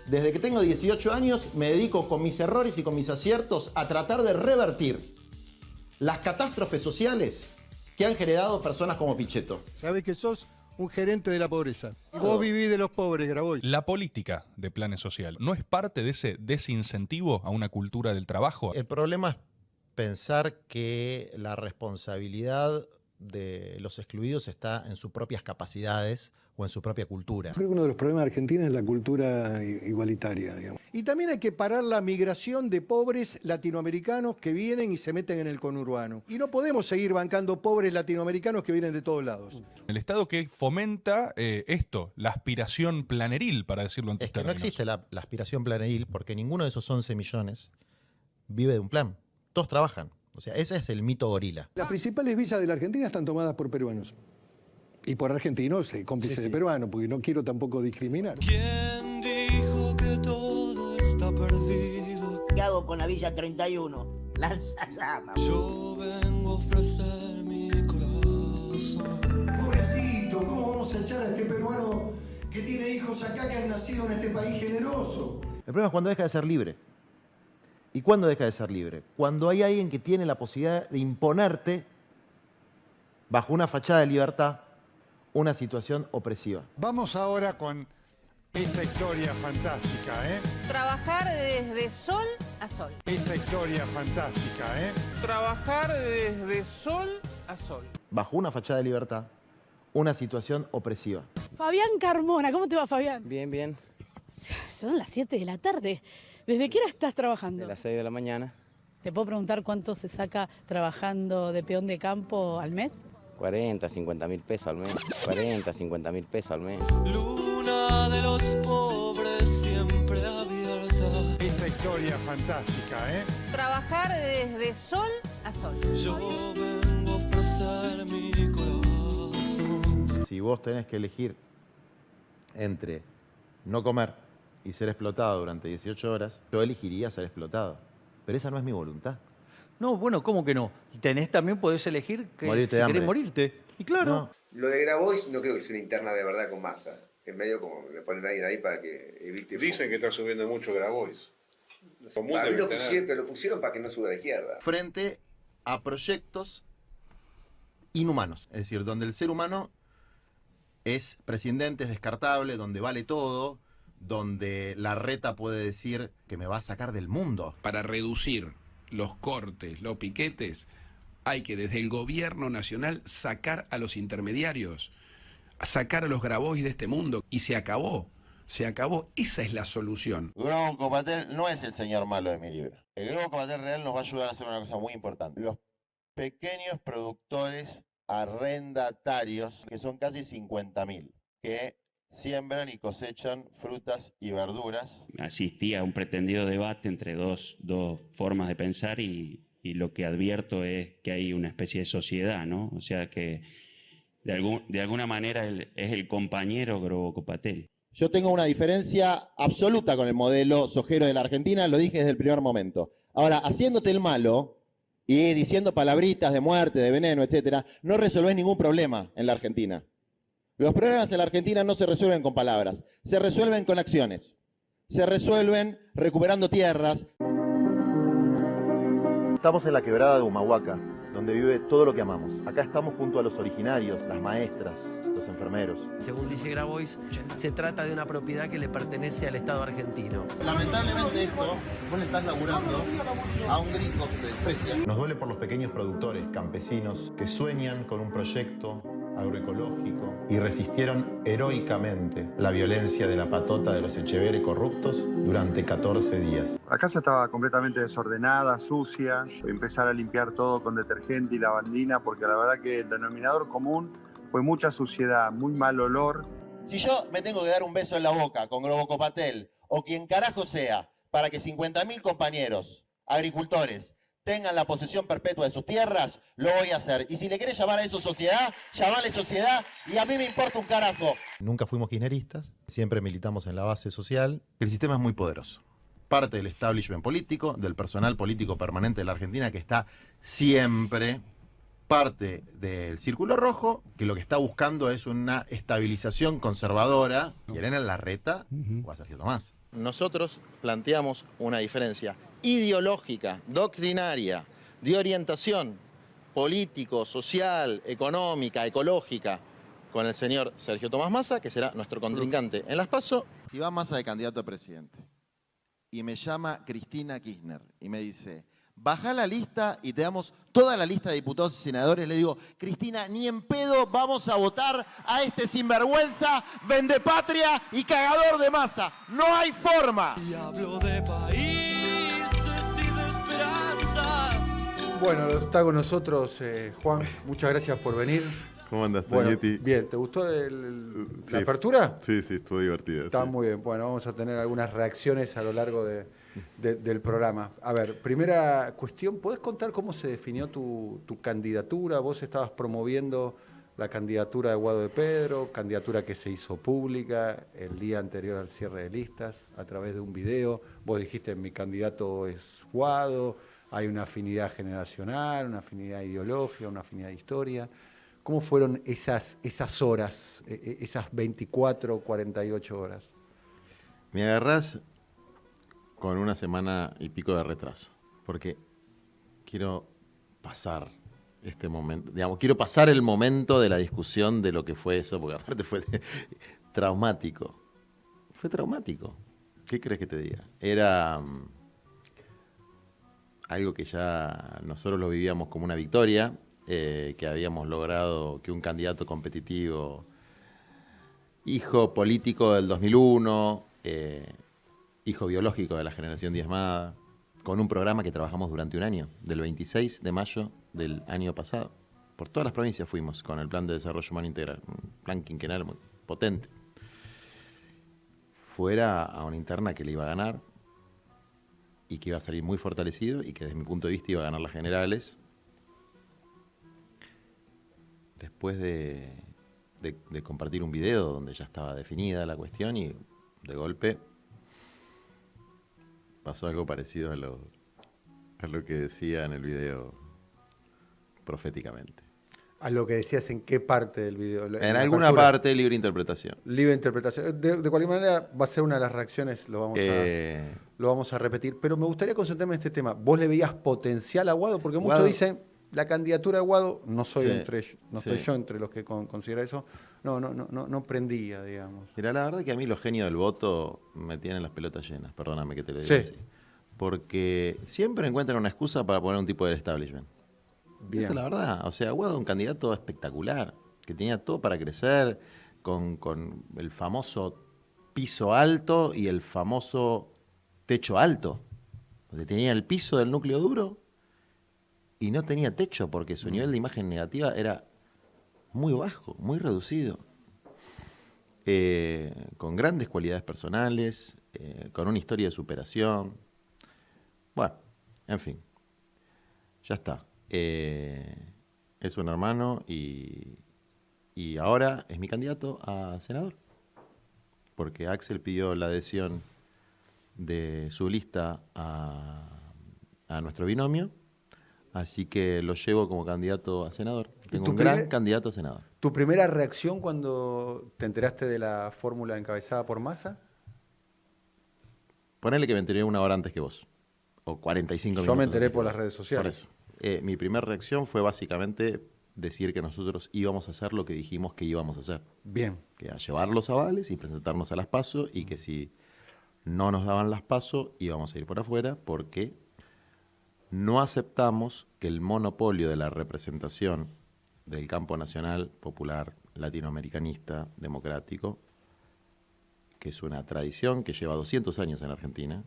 Desde que tengo 18 años me dedico con mis errores y con mis aciertos a tratar de revertir las catástrofes sociales que han generado personas como Pichetto. Sabés que sos un gerente de la pobreza. Y vos vivís de los pobres, Grabois. La política de planes social no es parte de ese desincentivo a una cultura del trabajo. El problema es pensar que la responsabilidad de los excluidos está en sus propias capacidades o en su propia cultura. Creo que uno de los problemas de Argentina es la cultura igualitaria, digamos. Y también hay que parar la migración de pobres latinoamericanos que vienen y se meten en el conurbano. Y no podemos seguir bancando pobres latinoamericanos que vienen de todos lados. El Estado que fomenta la aspiración planeril, para decirlo en tus Es que no términos. existe la aspiración planeril porque ninguno de esos 11 millones vive de un plan. Todos trabajan. O sea, ese es el mito gorila. Las principales villas de la Argentina están tomadas por peruanos. Y por argentinos, cómplices de peruanos, porque no quiero tampoco discriminar. ¿Quién dijo que todo está perdido? ¿Qué hago con la Villa 31? Lanzallamas. Yo vengo a ofrecer mi corazón. Pobrecito, ¿cómo vamos a echar a este peruano que tiene hijos acá que han nacido en este país generoso? El problema es cuando deja de ser libre. ¿Y cuándo deja de ser libre? Cuando hay alguien que tiene la posibilidad de imponerte, bajo una fachada de libertad, una situación opresiva. Vamos ahora con esta historia fantástica, ¿eh? Trabajar desde sol a sol. Esta historia fantástica, ¿eh? Trabajar desde sol a sol. Bajo una fachada de libertad, una situación opresiva. Fabián Carmona, ¿cómo te va, Fabián? Bien, bien. Son las 7 de la tarde. ¿Desde qué hora estás trabajando? De las 6 de la mañana. ¿Te puedo preguntar cuánto se saca trabajando de peón de campo al mes? 40, 50 mil pesos al mes. 40, 50 mil pesos al mes. Luna de los pobres siempre abierta. Esta historia fantástica, ¿eh? Trabajar desde sol a sol. Yo vengo a ofrecer mi corazón. Si vos tenés que elegir entre no comer y ser explotado durante 18 horas, yo elegiría ser explotado. Pero esa no es mi voluntad. No, bueno, ¿cómo que no? Y también podés elegir que Morirte si de querés hambre. morirte. Y claro. No. Lo de Grabois no creo que sea una interna de verdad con Massa. Es medio como le ponen a alguien ahí para que evite... Dicen que está subiendo mucho Grabois. Para mí lo pusieron para que no suba a la izquierda. Frente a proyectos inhumanos. Es decir, donde el ser humano es prescindente, es descartable, donde vale todo, donde la reta puede decir que me va a sacar del mundo. Para reducir los cortes, los piquetes, hay que desde el gobierno nacional sacar a los intermediarios, sacar a los Grabois de este mundo. Y se acabó, esa es la solución. Grobo Copatel no es el señor malo de mi libro. El Grobo Copatel real nos va a ayudar a hacer una cosa muy importante. Los pequeños productores arrendatarios, que son casi 50.000, que siembran y cosechan frutas y verduras. Asistí a un pretendido debate entre dos formas de pensar y lo que advierto es que hay una especie de sociedad, ¿no? O sea que de alguna manera es el compañero Grobo Copatel. Yo tengo una diferencia absoluta con el modelo sojero de la Argentina, lo dije desde el primer momento. Ahora, haciéndote el malo y diciendo palabritas de muerte, de veneno, etcétera, no resolvés ningún problema en la Argentina. Los problemas en la Argentina no se resuelven con palabras, se resuelven con acciones. Se resuelven recuperando tierras. Estamos en la quebrada de Humahuaca, donde vive todo lo que amamos. Acá estamos junto a los originarios, las maestras, los enfermeros. Según dice Grabois, se trata de una propiedad que le pertenece al Estado argentino. Lamentablemente esto, vos le estás laburando a un gringo que te desprecia. Nos duele por los pequeños productores, campesinos, que sueñan con un proyecto agroecológico y resistieron heroicamente la violencia de la patota de los Echeverre corruptos durante 14 días. La casa estaba completamente desordenada, sucia. Empezar a limpiar todo con detergente y lavandina porque la verdad que el denominador común fue mucha suciedad, muy mal olor. Si yo me tengo que dar un beso en la boca con Grobo Copatel o quien carajo sea para que 50.000 compañeros agricultores tengan la posesión perpetua de sus tierras, lo voy a hacer. Y si le querés llamar a eso sociedad, llamale sociedad y a mí me importa un carajo. Nunca fuimos kirchneristas, siempre militamos en la base social. El sistema es muy poderoso. Parte del establishment político, del personal político permanente de la Argentina que está siempre, parte del Círculo Rojo, que lo que está buscando es una estabilización conservadora. ¿Quieren en la reta? O a Sergio Tomás. Nosotros planteamos una diferencia ideológica, doctrinaria, de orientación político, social, económica, ecológica, con el señor Sergio Tomás Massa, que será nuestro contrincante en las PASO. Si va Massa de candidato a presidente y me llama Cristina Kirchner y me dice, bajá la lista y te damos toda la lista de diputados y senadores, le digo, Cristina, ni en pedo vamos a votar a este sinvergüenza, vendepatria y cagador de Massa. No hay forma. Y hablo de países y de esperanzas. Bueno, está con nosotros Juan, muchas gracias por venir. ¿Cómo andas, Bueno, Toñetti? bien, ¿te gustó la apertura? Sí, estuvo divertida. Está sí. muy bien. Bueno, vamos a tener algunas reacciones a lo largo del programa. A ver, primera cuestión, ¿podés contar cómo se definió tu candidatura? Vos estabas promoviendo la candidatura de Guado de Pedro, candidatura que se hizo pública el día anterior al cierre de listas a través de un video. Vos dijiste, mi candidato es Guado, hay una afinidad generacional, una afinidad ideológica, una afinidad de historia. ¿Cómo fueron esas horas, esas 24, 48 horas? Me agarrás con una semana y pico de retraso, porque quiero pasar este momento, digamos, quiero pasar el momento de la discusión de lo que fue eso, porque aparte fue traumático. Fue traumático. ¿Qué crees que te diga? Era algo que ya nosotros lo vivíamos como una victoria, que habíamos logrado que un candidato competitivo, hijo político del 2001, hijo biológico de la generación diezmada, con un programa que trabajamos durante un año, del 26 de mayo del año pasado. Por todas las provincias fuimos con el Plan de Desarrollo Humano Integral, un plan quinquenal muy potente. Fuera a una interna que le iba a ganar y que iba a salir muy fortalecido y que desde mi punto de vista iba a ganar las generales. Después de compartir un video donde ya estaba definida la cuestión y de golpe pasó algo parecido a lo que decía en el video proféticamente. A lo que decías, ¿en qué parte del video? En alguna parte, libre interpretación. Libre interpretación. De cualquier manera, va a ser una de las reacciones, lo vamos a repetir. Pero me gustaría concentrarme en este tema. ¿Vos le veías potencial a Guado? Porque muchos dicen, la candidatura de Guado, no soy estoy yo entre los que considera eso, no prendía, digamos. Mira, la verdad que a mí los genios del voto me tienen las pelotas llenas, perdóname que te lo diga así. Porque siempre encuentran una excusa para poner un tipo del establishment. Bien. Esta es la verdad. O sea, Guado es un candidato espectacular, que tenía todo para crecer, con el famoso piso alto y el famoso techo alto. Donde tenía el piso del núcleo duro y no tenía techo, porque su nivel de imagen negativa era muy bajo, muy reducido. Con grandes cualidades personales, con una historia de superación. Bueno, en fin, ya está. Es un hermano y ahora es mi candidato a senador, porque Axel pidió la adhesión de su lista a nuestro binomio, así que lo llevo como candidato a senador. Tengo un gran candidato a senador. ¿Tu primera reacción cuando te enteraste de la fórmula encabezada por Massa? Ponele que me enteré una hora antes que vos, o 45 minutos. Yo me enteré por las redes sociales. Por eso. Mi primera reacción fue básicamente decir que nosotros íbamos a hacer lo que dijimos que íbamos a hacer. Bien. Que era llevar los avales y presentarnos a las PASO, y que si no nos daban las PASO íbamos a ir por afuera, porque no aceptamos que el monopolio de la representación del campo nacional, popular, latinoamericanista, democrático, que es una tradición que lleva 200 años en Argentina,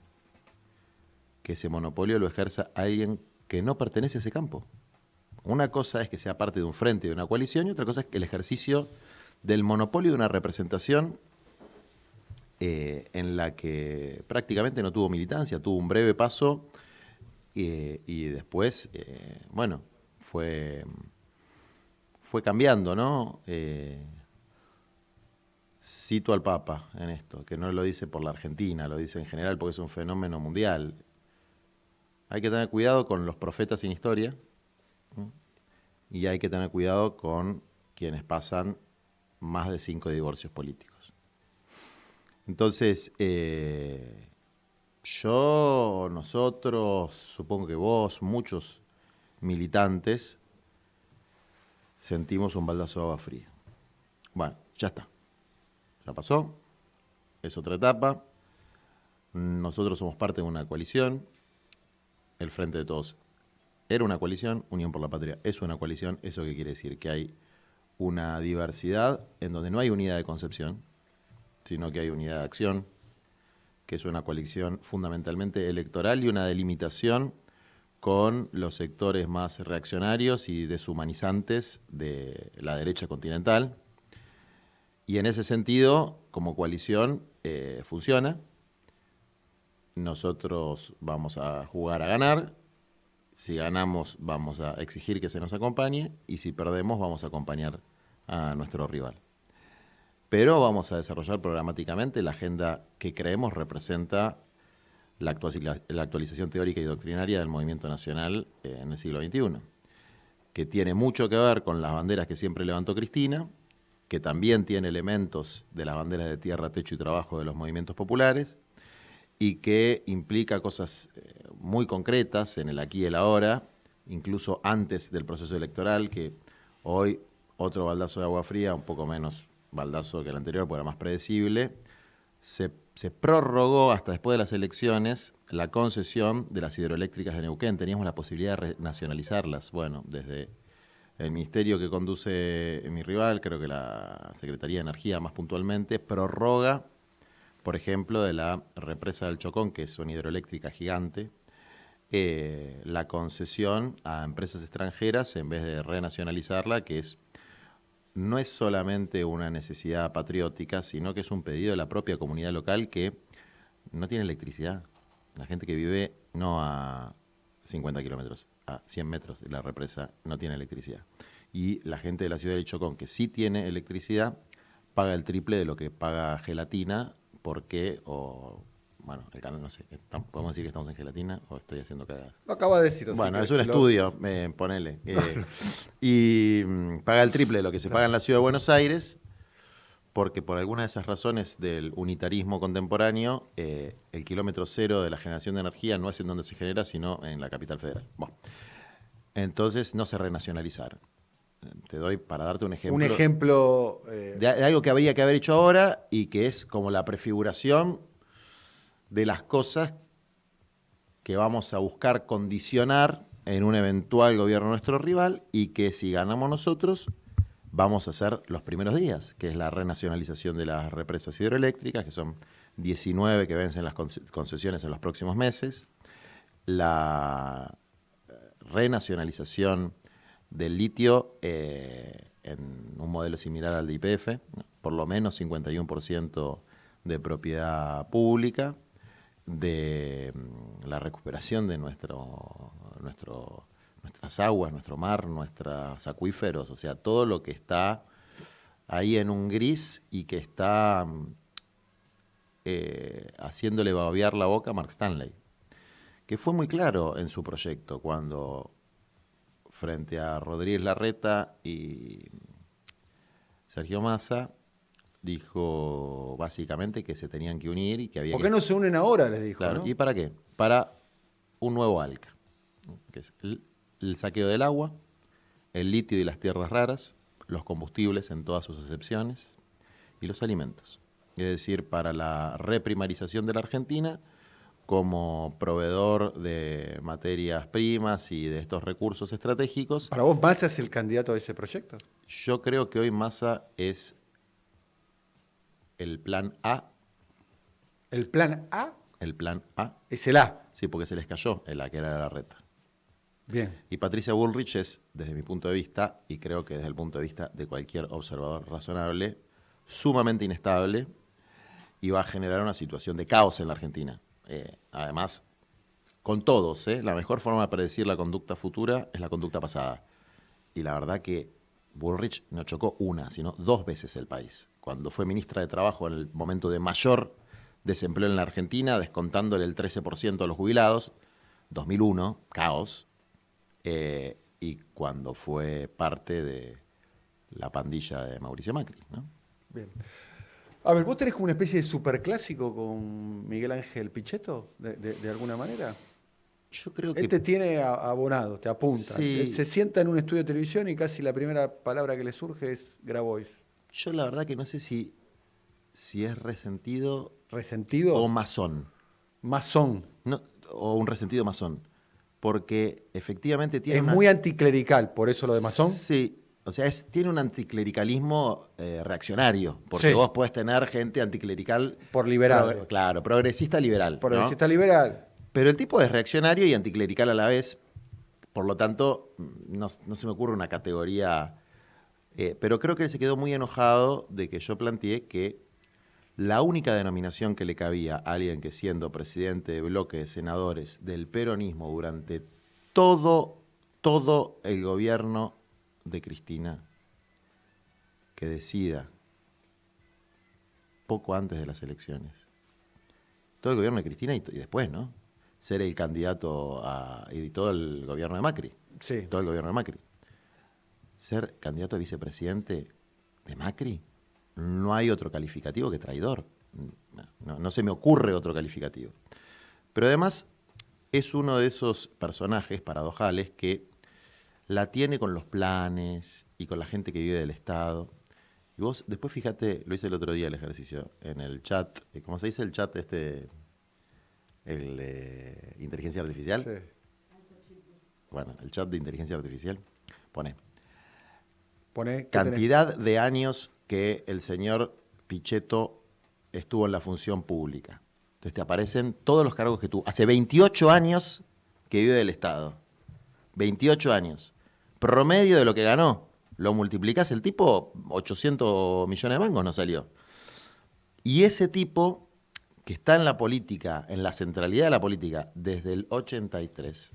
que ese monopolio lo ejerza alguien que no pertenece a ese campo. Una cosa es que sea parte de un frente, de una coalición, y otra cosa es que el ejercicio del monopolio de una representación en la que prácticamente no tuvo militancia, tuvo un breve paso y después, bueno, fue cambiando, ¿no? Cito al Papa en esto, que no lo dice por la Argentina, lo dice en general porque es un fenómeno mundial. Hay que tener cuidado con los profetas sin historia, ¿no? Y hay que tener cuidado con quienes pasan más de 5 divorcios políticos. Entonces, nosotros, supongo que vos, muchos militantes, sentimos un baldazo de agua fría. Bueno, ya está. Ya pasó. Es otra etapa. Nosotros somos parte de una coalición. El Frente de Todos era una coalición. Unión por la Patria es una coalición. ¿Eso qué quiere decir? Que hay una diversidad en donde no hay unidad de concepción, sino que hay unidad de acción, que es una coalición fundamentalmente electoral y una delimitación con los sectores más reaccionarios y deshumanizantes de la derecha continental. Y en ese sentido, como coalición, funciona. Nosotros vamos a jugar a ganar. Si ganamos, vamos a exigir que se nos acompañe. Y si perdemos, vamos a acompañar a nuestro rival. Pero vamos a desarrollar programáticamente la agenda que creemos representa la actualización teórica y doctrinaria del movimiento nacional en el siglo XXI, que tiene mucho que ver con las banderas que siempre levantó Cristina, que también tiene elementos de las banderas de tierra, techo y trabajo de los movimientos populares, y que implica cosas muy concretas en el aquí y el ahora, incluso antes del proceso electoral, que hoy otro baldazo de agua fría, un poco menos baldazo que el anterior, porque era más predecible, se prorrogó hasta después de las elecciones la concesión de las hidroeléctricas de Neuquén. Teníamos la posibilidad de renacionalizarlas. Bueno, desde el ministerio que conduce mi rival, creo que la Secretaría de Energía más puntualmente, prorroga, por ejemplo, de la represa del Chocón, que es una hidroeléctrica gigante, la concesión a empresas extranjeras en vez de renacionalizarla, que no es solamente una necesidad patriótica, sino que es un pedido de la propia comunidad local que no tiene electricidad. La gente que vive no a 50 kilómetros, a 100 metros de la represa, no tiene electricidad. Y la gente de la ciudad del Chocón, que sí tiene electricidad, paga el triple de lo que paga Gelatina, porque, bueno, el canal no sé, ¿podemos decir que estamos en Gelatina o estoy haciendo cagadas? Lo acabo de decir. Bueno, es un estudio, ponele. Y paga el triple de lo que se paga en la ciudad de Buenos Aires, porque por alguna de esas razones del unitarismo contemporáneo, el kilómetro cero de la generación de energía no es en donde se genera, sino en la capital federal. Bueno, entonces no se renacionalizaron. Te doy para darte un ejemplo. Un ejemplo de algo que habría que haber hecho ahora y que es como la prefiguración de las cosas que vamos a buscar condicionar en un eventual gobierno de nuestro rival y que si ganamos nosotros vamos a hacer los primeros días, que es la renacionalización de las represas hidroeléctricas, que son 19 que vencen las concesiones en los próximos meses, la renacionalización del litio en un modelo similar al de YPF, por lo menos 51% de propiedad pública, de la recuperación de nuestras aguas, nuestro mar, nuestros acuíferos, o sea, todo lo que está ahí en un gris y que está haciéndole babear la boca a Mark Stanley, que fue muy claro en su proyecto cuando frente a Rodríguez Larreta y Sergio Massa dijo básicamente que se tenían que unir y que había ¿Por qué no se unen ahora? Les dijo. Claro, ¿no? ¿y para qué? Para un nuevo ALCA, que es el saqueo del agua, el litio y las tierras raras, los combustibles en todas sus acepciones y los alimentos. Es decir, para la reprimarización de la Argentina como proveedor de materias primas y de estos recursos estratégicos. ¿Para vos Massa es el candidato a ese proyecto? Yo creo que hoy Massa es el plan A. ¿El plan A? El plan A. Es el A. Sí, porque se les cayó el A, que era Larreta. Bien. Y Patricia Bullrich es, desde mi punto de vista, y creo que desde el punto de vista de cualquier observador razonable, sumamente inestable y va a generar una situación de caos en la Argentina. Además, con todos, la mejor forma de predecir la conducta futura es la conducta pasada. Y la verdad que Bullrich no chocó una, sino 2 veces el país. Cuando fue ministra de Trabajo en el momento de mayor desempleo en la Argentina, descontándole el 13% a los jubilados, 2001, caos, y cuando fue parte de la pandilla de Mauricio Macri, ¿no? Bien. A ver, ¿vos tenés como una especie de superclásico con Miguel Ángel Pichetto, de alguna manera? Yo creo que... Él te tiene abonado, te apunta. Sí. Él se sienta en un estudio de televisión y casi la primera palabra que le surge es Grabois. Yo la verdad que no sé si es resentido... ¿Resentido? O masón. Masón. No, o un resentido masón. Porque efectivamente tiene... Es muy anticlerical, por eso lo de masón. Sí. O sea, tiene un anticlericalismo reaccionario, porque vos podés tener gente anticlerical... Por liberal. Claro, progresista liberal. Progresista liberal. Pero el tipo es reaccionario y anticlerical a la vez, por lo tanto, no se me ocurre una categoría... pero creo que él se quedó muy enojado de que yo planteé que la única denominación que le cabía a alguien que siendo presidente de bloque de senadores del peronismo durante todo el gobierno de Cristina, que decida poco antes de las elecciones, todo el gobierno de Cristina y después, ¿no? Ser el candidato y todo el gobierno de Macri. Sí. Todo el gobierno de Macri. Ser candidato a vicepresidente de Macri, no hay otro calificativo que traidor. No se me ocurre otro calificativo. Pero además es uno de esos personajes paradojales que la tiene con los planes y con la gente que vive del Estado. Y vos después fíjate, lo hice el otro día el ejercicio, en el chat, ¿cómo se dice el chat inteligencia artificial? Sí. Bueno, el chat de inteligencia artificial pone ¿qué cantidad de años que el señor Pichetto estuvo en la función pública. Entonces te aparecen todos los cargos que tuvo. Hace 28 años que vive del Estado. 28 años. Promedio de lo que ganó. Lo multiplicás, el tipo, 800 millones de mangos no salió. Y ese tipo que está en la política, en la centralidad de la política, desde el 83,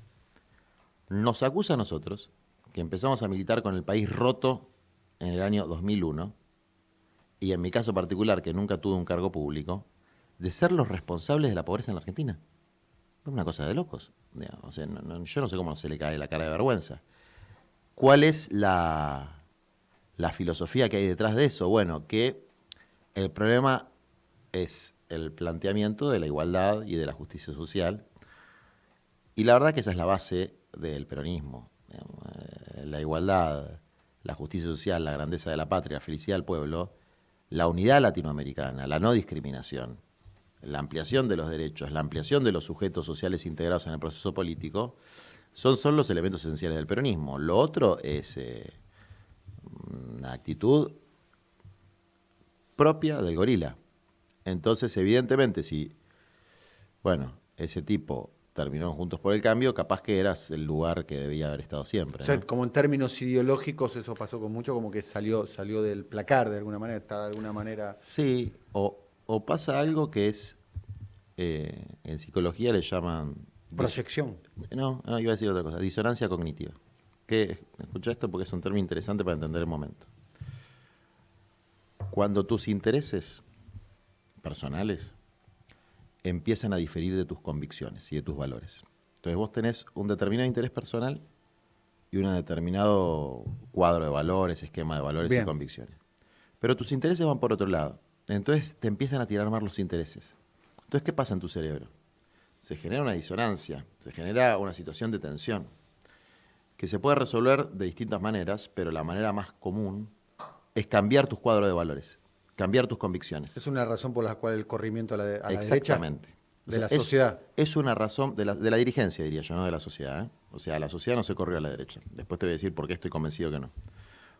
nos acusa a nosotros, que empezamos a militar con el país roto en el año 2001, y en mi caso particular, que nunca tuve un cargo público, de ser los responsables de la pobreza en la Argentina. Es una cosa de locos. O sea, yo no sé cómo se le cae la cara de vergüenza. ¿Cuál es la filosofía que hay detrás de eso? Bueno, que el problema es el planteamiento de la igualdad y de la justicia social. Y la verdad que esa es la base del peronismo. La igualdad, la justicia social, la grandeza de la patria, la felicidad del pueblo, la unidad latinoamericana, la no discriminación, la ampliación de los derechos, la ampliación de los sujetos sociales integrados en el proceso político, son los elementos esenciales del peronismo. Lo otro es una actitud propia del gorila. Entonces, evidentemente, si, ese tipo terminó Juntos por el Cambio, capaz que eras el lugar que debía haber estado siempre. O sea, ¿no? como en términos ideológicos eso pasó con mucho, como que salió del placar de alguna manera, está de alguna manera... Sí, o pasa algo que es, en psicología le llaman... Proyección. No, iba a decir otra cosa, disonancia cognitiva. Escucha esto porque es un término interesante para entender el momento. Cuando tus intereses personales empiezan a diferir de tus convicciones y de tus valores. Entonces vos tenés un determinado interés personal y un determinado cuadro de valores, esquema de valores y convicciones. Pero tus intereses van por otro lado. Entonces te empiezan a tirar más los intereses. Entonces, ¿qué pasa en tu cerebro? Se genera una disonancia, se genera una situación de tensión, que se puede resolver de distintas maneras, pero la manera más común es cambiar tus cuadros de valores, cambiar tus convicciones. Es una razón por la cual el corrimiento a la derecha Exactamente. de la sociedad. Es una razón de la dirigencia, diría yo, no de la sociedad. ¿eh? O sea, la sociedad no se corrió a la derecha. Después te voy a decir por qué estoy convencido que no.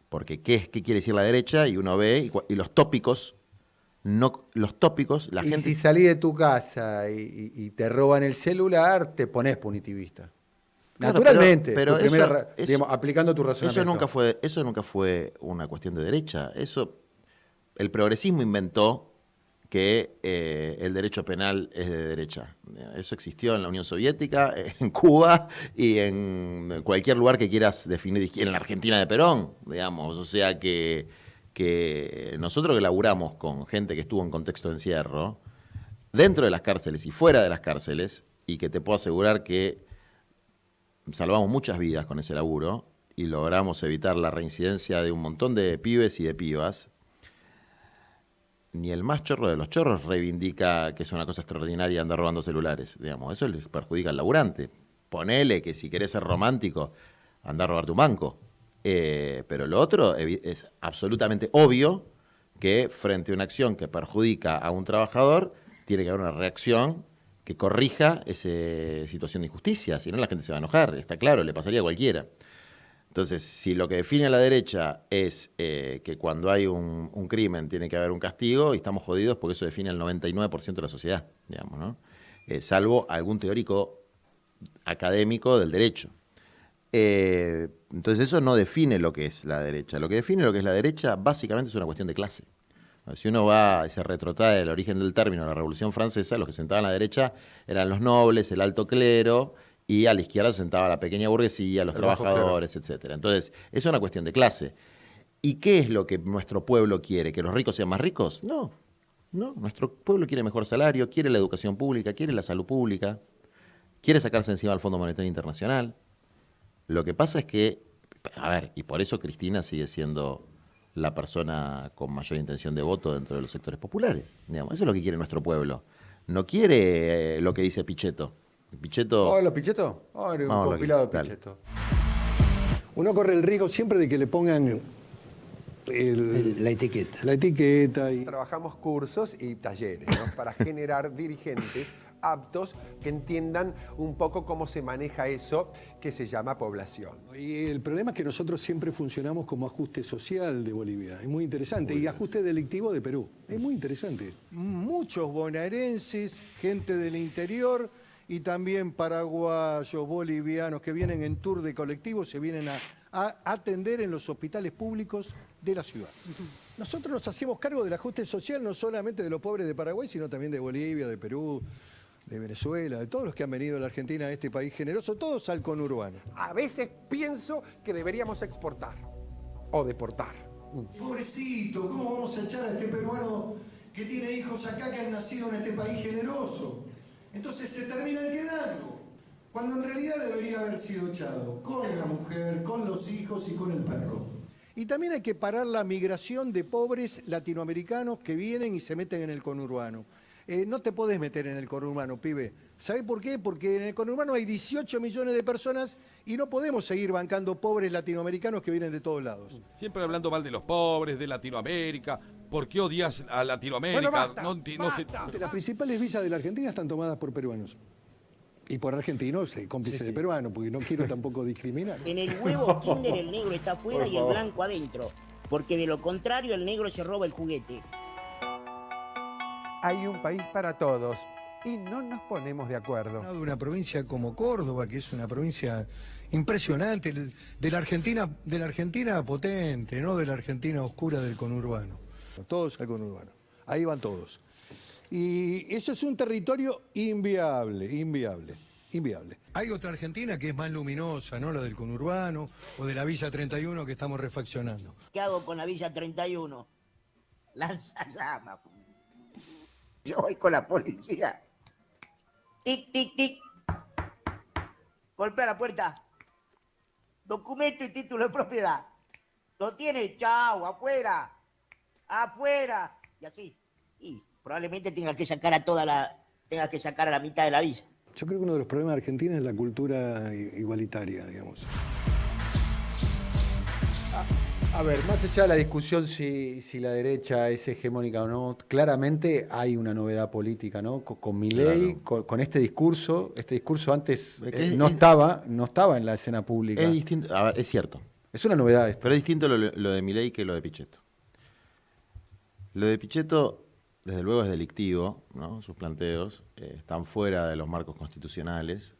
Porque ¿qué quiere decir la derecha? Y uno ve, y los tópicos, la gente... Si salís de tu casa y te roban el celular, te pones punitivista. Claro, Naturalmente, pero digamos, aplicando tu razonamiento. Eso nunca fue una cuestión de derecha. El progresismo inventó que el derecho penal es de derecha. Eso existió en la Unión Soviética, en Cuba y en cualquier lugar que quieras definir, en la Argentina de Perón, digamos. O sea que nosotros que laburamos con gente que estuvo en contexto de encierro, dentro de las cárceles y fuera de las cárceles, y que te puedo asegurar que salvamos muchas vidas con ese laburo y logramos evitar la reincidencia de un montón de pibes y de pibas, ni el más chorro de los chorros reivindica que es una cosa extraordinaria andar robando celulares, digamos. Eso les perjudica al laburante. Ponele que si querés ser romántico, andar a robarte un banco. Pero lo otro es absolutamente obvio que frente a una acción que perjudica a un trabajador, tiene que haber una reacción que corrija esa situación de injusticia, si no la gente se va a enojar, está claro, le pasaría a cualquiera. Entonces, si lo que define a la derecha es que cuando hay un crimen tiene que haber un castigo, y estamos jodidos porque eso define el 99% de la sociedad, digamos, ¿no? Salvo algún teórico académico del derecho. Entonces eso no define lo que es la derecha. Lo que define lo que es la derecha básicamente es una cuestión de clase. Si uno va y se retrotrae el origen del término, la Revolución Francesa, los que sentaban a la derecha eran los nobles, el alto clero, y a la izquierda se sentaba la pequeña burguesía, los trabajadores, etcétera. Entonces, es una cuestión de clase. ¿Y qué es lo que nuestro pueblo quiere? ¿Que los ricos sean más ricos? No, nuestro pueblo quiere mejor salario, quiere la educación pública, quiere la salud pública, quiere sacarse encima al Fondo Monetario Internacional. Lo que pasa es que, a ver, y por eso Cristina sigue siendo la persona con mayor intención de voto dentro de los sectores populares. Digamos. Eso es lo que quiere nuestro pueblo. No quiere lo que dice Pichetto. Pichetto... ¿Oh, los Pichetto? Oh, era un compilado de Pichetto. Uno corre el riesgo siempre de que le pongan la etiqueta. La etiqueta. Trabajamos cursos y talleres, ¿no? Para generar dirigentes aptos que entiendan un poco cómo se maneja eso que se llama población. Y el problema es que nosotros siempre funcionamos como ajuste social de Bolivia. Es muy interesante. Y ajuste delictivo de Perú. Es muy interesante. Muchos bonaerenses, gente del interior y también paraguayos, bolivianos que vienen en tour de colectivos, se vienen a atender en los hospitales públicos de la ciudad. Nosotros nos hacemos cargo del ajuste social no solamente de los pobres de Paraguay, sino también de Bolivia, de Perú, de Venezuela, de todos los que han venido a la Argentina, a este país generoso, todos al conurbano. A veces pienso que deberíamos exportar o deportar. Pobrecito, ¿cómo vamos a echar a este peruano que tiene hijos acá que han nacido en este país generoso? Entonces se terminan quedando, cuando en realidad debería haber sido echado con la mujer, con los hijos y con el perro. Y también hay que parar la migración de pobres latinoamericanos que vienen y se meten en el conurbano. No te podés meter en el conurbano, pibe. ¿Sabés por qué? Porque en el conurbano hay 18 millones de personas y no podemos seguir bancando pobres latinoamericanos que vienen de todos lados. Siempre hablando mal de los pobres, de Latinoamérica. ¿Por qué odias a Latinoamérica? Bueno, basta. Las principales visas de la Argentina están tomadas por peruanos. Y por argentinos, cómplices de peruanos, porque no quiero tampoco discriminar. En el huevo Kinder el negro está afuera y el blanco adentro. Porque de lo contrario el negro se roba el juguete. Hay un país para todos y no nos ponemos de acuerdo. Una provincia como Córdoba, que es una provincia impresionante, de la Argentina potente, no de la Argentina oscura del conurbano. Todos al conurbano. Ahí van todos. Y eso es un territorio inviable. Hay otra Argentina que es más luminosa, ¿no? La del conurbano o de la Villa 31 que estamos refaccionando. ¿Qué hago con la Villa 31? Lanzallamas. Yo voy con la policía. Tic, tic, tic. Golpea la puerta. Documento y título de propiedad. ¿Lo tiene? Chao, afuera. Afuera. Y así. Y probablemente tengas que sacar a la mitad de la villa. Yo creo que uno de los problemas de Argentina es la cultura igualitaria, digamos. A ver, más allá de la discusión si la derecha es hegemónica o no, claramente hay una novedad política, ¿no? Con Milei, claro. con este discurso antes no estaba en la escena pública. Es distinto, a ver, es cierto. Es una novedad esto. Pero es distinto lo de Milei que lo de Pichetto. Lo de Pichetto, desde luego, es delictivo, ¿no? Sus planteos están fuera de los marcos constitucionales.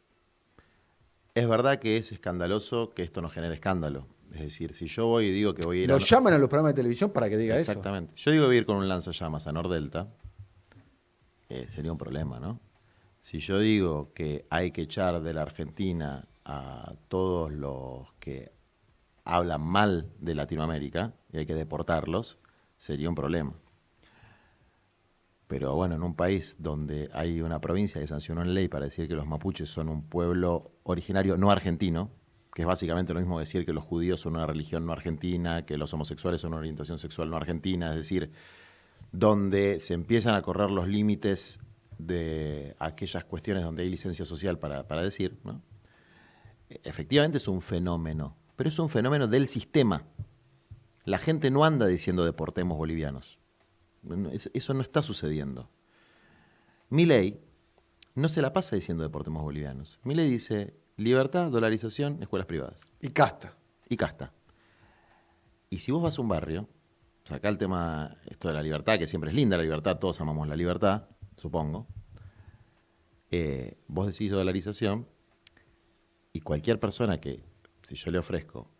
Es verdad que es escandaloso que esto no genere escándalo. Es decir, si yo voy y digo que voy a ir Lo llaman a los programas de televisión para que diga Exactamente. Yo digo que voy a ir con un lanzallamas a Nordelta, sería un problema, ¿no? Si yo digo que hay que echar de la Argentina a todos los que hablan mal de Latinoamérica y hay que deportarlos, sería un problema. Pero bueno, en un país donde hay una provincia que sancionó en ley para decir que los mapuches son un pueblo originario no argentino, que es básicamente lo mismo decir que los judíos son una religión no argentina, que los homosexuales son una orientación sexual no argentina, es decir, donde se empiezan a correr los límites de aquellas cuestiones donde hay licencia social para decir, ¿no? Efectivamente es un fenómeno, pero es un fenómeno del sistema. La gente no anda diciendo deportemos bolivianos. Eso no está sucediendo. Milei no se la pasa diciendo deportemos bolivianos. Milei dice libertad, dolarización, escuelas privadas. Y casta. Y casta. Y si vos vas a un barrio, sacá el tema, esto de la libertad, que siempre es linda la libertad, todos amamos la libertad, supongo. Vos decís dolarización y cualquier persona que, si yo le ofrezco,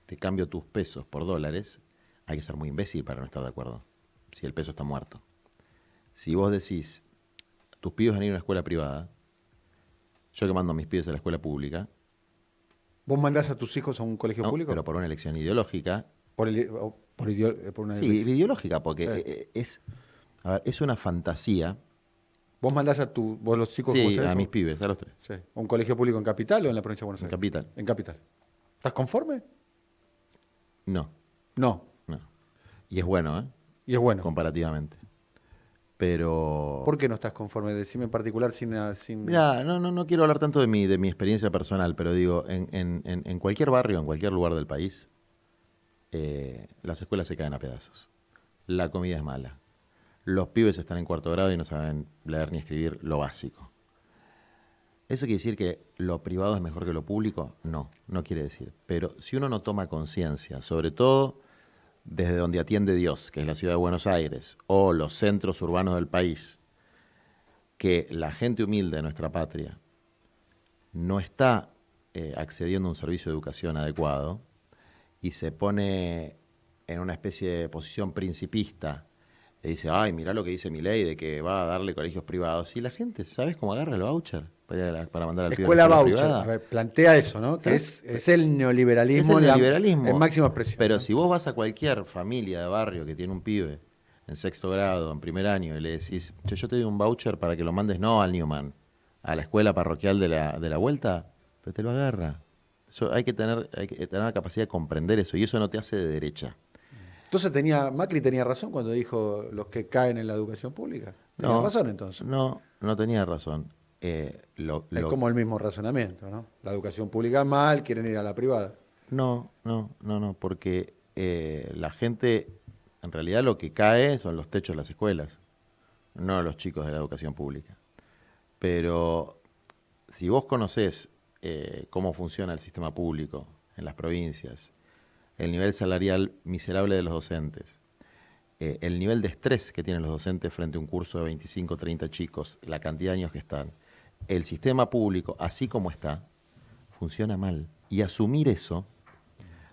te cambio tus pesos por dólares, hay que ser muy imbécil para no estar de acuerdo, si el peso está muerto. Si vos decís, tus pibes van a ir a una escuela privada, yo que mando a mis pibes a la escuela pública. ¿Vos mandás a tus hijos a un colegio No, público? pero por una elección ideológica. Por una Sí, ideológica, porque Sí. es una fantasía. ¿Vos mandás vos los chicos Sí, con ustedes, a o- mis pibes, a los tres. Sí. ¿A un colegio público en Capital o en la provincia de Buenos En Aires? Capital. En Capital. ¿Estás conforme? No. No. Y es bueno, ¿eh? Y es bueno. Comparativamente. Pero... ¿Por qué no estás conforme? Decime en particular sin... Mirá, no quiero hablar tanto de mi experiencia personal, pero digo, en cualquier barrio, en cualquier lugar del país, las escuelas se caen a pedazos. La comida es mala. Los pibes están en cuarto grado y no saben leer ni escribir lo básico. ¿Eso quiere decir que lo privado es mejor que lo público? No, no quiere decir. Pero si uno no toma conciencia, sobre todo desde donde atiende Dios, que es la ciudad de Buenos Aires, o los centros urbanos del país, que la gente humilde de nuestra patria no está accediendo a un servicio de educación adecuado y se pone en una especie de posición principista y dice, ay, mirá lo que dice Milei de que va a darle colegios privados. Y la gente, ¿sabes cómo agarra el voucher para mandar al pibe a Escuela la voucher. privada? A ver, plantea eso, ¿no? Que es el neoliberalismo. Es el neoliberalismo. En máxima expresión. Pero si vos vas a cualquier familia de barrio que tiene un pibe en sexto grado, en primer año, y le decís, che, yo te doy un voucher para que lo mandes no al Newman, a la escuela parroquial de la vuelta, pero te lo agarra. Eso hay que tener la capacidad de comprender eso, y eso no te hace de derecha. Entonces Macri tenía razón cuando dijo los que caen en la educación pública. Tenía razón entonces. No tenía razón. Es como el mismo razonamiento, ¿no? La educación pública mal, quieren ir a la privada. No, porque la gente, en realidad lo que cae son los techos de las escuelas, no los chicos de la educación pública. Pero si vos conocés cómo funciona el sistema público en las provincias, el nivel salarial miserable de los docentes, el nivel de estrés que tienen los docentes frente a un curso de 25, 30 chicos, la cantidad de años que están, el sistema público, así como está, funciona mal. Y asumir eso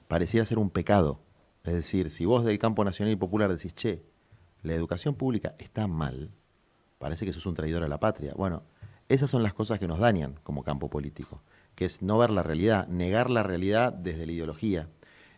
pareciera ser un pecado. Es decir, si vos del campo nacional y popular decís, che, la educación pública está mal, parece que sos un traidor a la patria. Bueno, esas son las cosas que nos dañan como campo político, que es no ver la realidad, negar la realidad desde la ideología.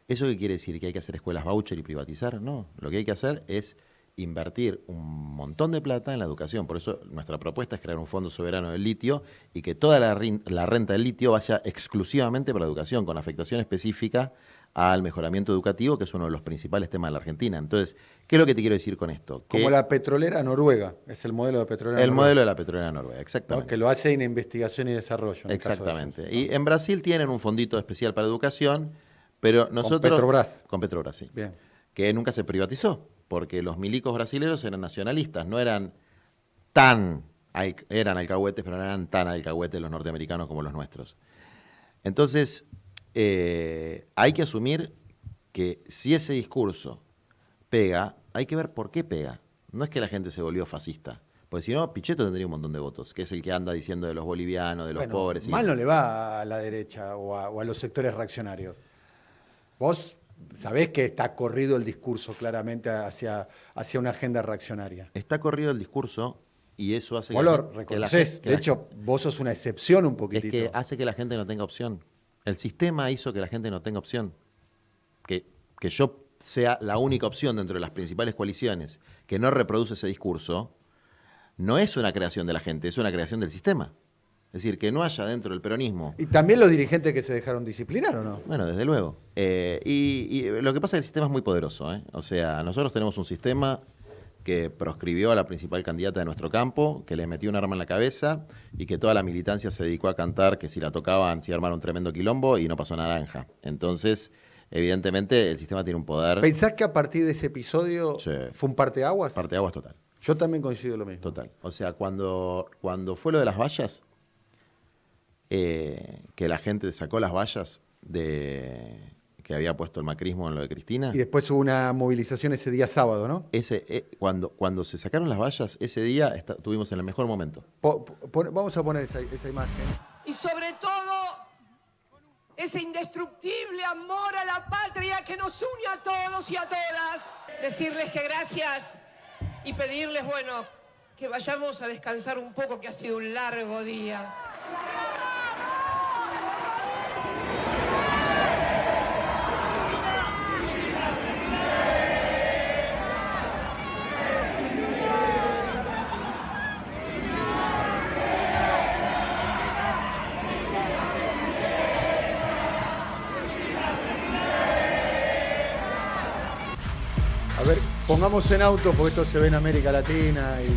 ¿Eso qué quiere decir? ¿Que hay que hacer escuelas voucher y privatizar? No, lo que hay que hacer es invertir un montón de plata en la educación. Por eso nuestra propuesta es crear un fondo soberano del litio y que toda la renta del litio vaya exclusivamente para la educación, con afectación específica al mejoramiento educativo, que es uno de los principales temas de la Argentina. Entonces, ¿qué es lo que te quiero decir con esto? Como la petrolera noruega, es el modelo de petrolera El noruega. modelo de la petrolera noruega, exactamente. ¿No? Que lo hace en investigación y desarrollo. En el caso de Exactamente. eso. Y en Brasil tienen un fondito especial para educación, pero nosotros... Petrobras. Con Petrobras, sí. Bien. Que nunca se privatizó, porque los milicos brasileños eran nacionalistas, no eran eran alcahuetes, pero no eran tan alcahuetes los norteamericanos como los nuestros. Entonces, hay que asumir que si ese discurso pega, hay que ver por qué pega. No es que la gente se volvió fascista, porque si no, Pichetto tendría un montón de votos, que es el que anda diciendo de los bolivianos, de los pobres. Mal no le va a la derecha o a los sectores reaccionarios. Vos sabés que está corrido el discurso claramente hacia una agenda reaccionaria. Está corrido el discurso y eso hace vos lo reconocés. De hecho, vos sos una excepción un poquitito. Es que hace que la gente no tenga opción. El sistema hizo que la gente no tenga opción. Que yo sea la única opción dentro de las principales coaliciones que no reproduce ese discurso, no es una creación de la gente, es una creación del sistema. Es decir, que no haya dentro del peronismo... ¿Y también los dirigentes que se dejaron disciplinar o no? Bueno, desde luego. Y lo que pasa es que el sistema es muy poderoso, ¿eh? O sea, nosotros tenemos un sistema que proscribió a la principal candidata de nuestro campo, que le metió un arma en la cabeza y que toda la militancia se dedicó a cantar que si la tocaban se iba a armar un tremendo quilombo y no pasó naranja. Entonces, evidentemente, el sistema tiene un poder... ¿Pensás que a partir de ese episodio Sí. fue un parteaguas? Parteaguas total. Yo también coincido lo mismo. Total. O sea, cuando fue lo de las vallas, que la gente sacó las vallas que había puesto el macrismo en lo de Cristina. Y después hubo una movilización ese día sábado, ¿no? Cuando se sacaron las vallas, ese día estuvimos en el mejor momento. Vamos a poner esa imagen. Y sobre todo, ese indestructible amor a la patria que nos une a todos y a todas. Decirles que gracias y pedirles, bueno, que vayamos a descansar un poco, que ha sido un largo día. A ver, pongamos en auto, porque esto se ve en América Latina y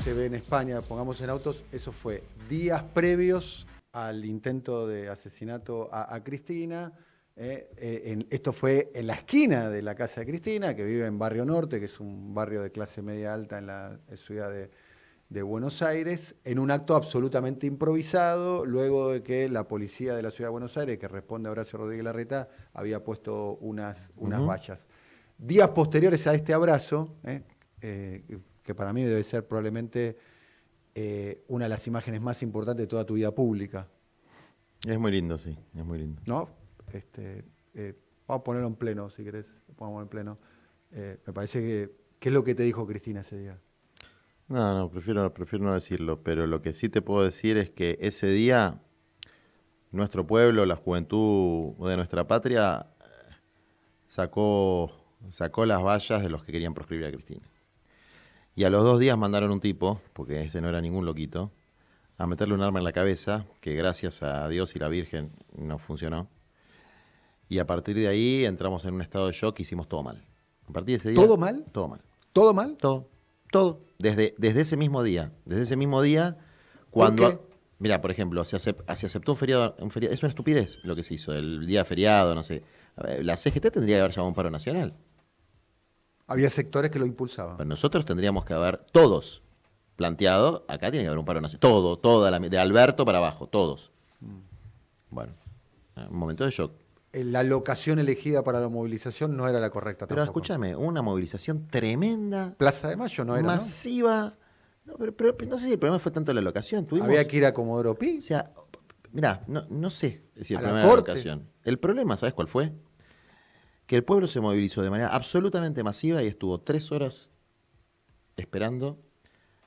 se ve en España, pongamos en autos, eso fue días previos al intento de asesinato a Cristina. Esto fue en la esquina de la casa de Cristina, que vive en Barrio Norte, que es un barrio de clase media alta en la ciudad de Buenos Aires, en un acto absolutamente improvisado, luego de que la policía de la ciudad de Buenos Aires, que responde a Horacio Rodríguez Larreta, había puesto unas vallas. Días posteriores a este abrazo, que para mí debe ser probablemente una de las imágenes más importantes de toda tu vida pública. Es muy lindo, sí, es muy lindo. ¿No? Vamos a ponerlo en pleno, si querés, pongamos en pleno. Me parece que... ¿Qué es lo que te dijo Cristina ese día? No, prefiero no decirlo, pero lo que sí te puedo decir es que ese día nuestro pueblo, la juventud de nuestra patria, sacó las vallas de los que querían proscribir a Cristina. Y a los 2 días mandaron un tipo, porque ese no era ningún loquito, a meterle un arma en la cabeza, que gracias a Dios y la Virgen no funcionó. Y a partir de ahí entramos en un estado de shock y hicimos todo mal. A partir de ese día... ¿Todo mal? Todo mal. ¿Todo mal? Todo. Desde ese mismo día. Desde ese mismo día, cuando... ¿Por qué? Mira, por ejemplo, se aceptó un feriado. Es una estupidez lo que se hizo, el día feriado, no sé. A ver, la CGT tendría que haber llamado un paro nacional. Había sectores que lo impulsaban. Pero nosotros tendríamos que haber, todos, planteado, acá tiene que haber un paro nacional. De Alberto para abajo, todos. Bueno, un momento de shock. La locación elegida para la movilización no era la correcta Pero tampoco. escúchame, una movilización tremenda. Plaza de Mayo no era, masiva. No, pero no sé si el problema fue tanto la locación. Había que ir a Comodoro Pi. O sea, mirá, no sé si el A la problema era la corte. locación. El problema, ¿sabes cuál fue? Que el pueblo se movilizó de manera absolutamente masiva y estuvo 3 horas esperando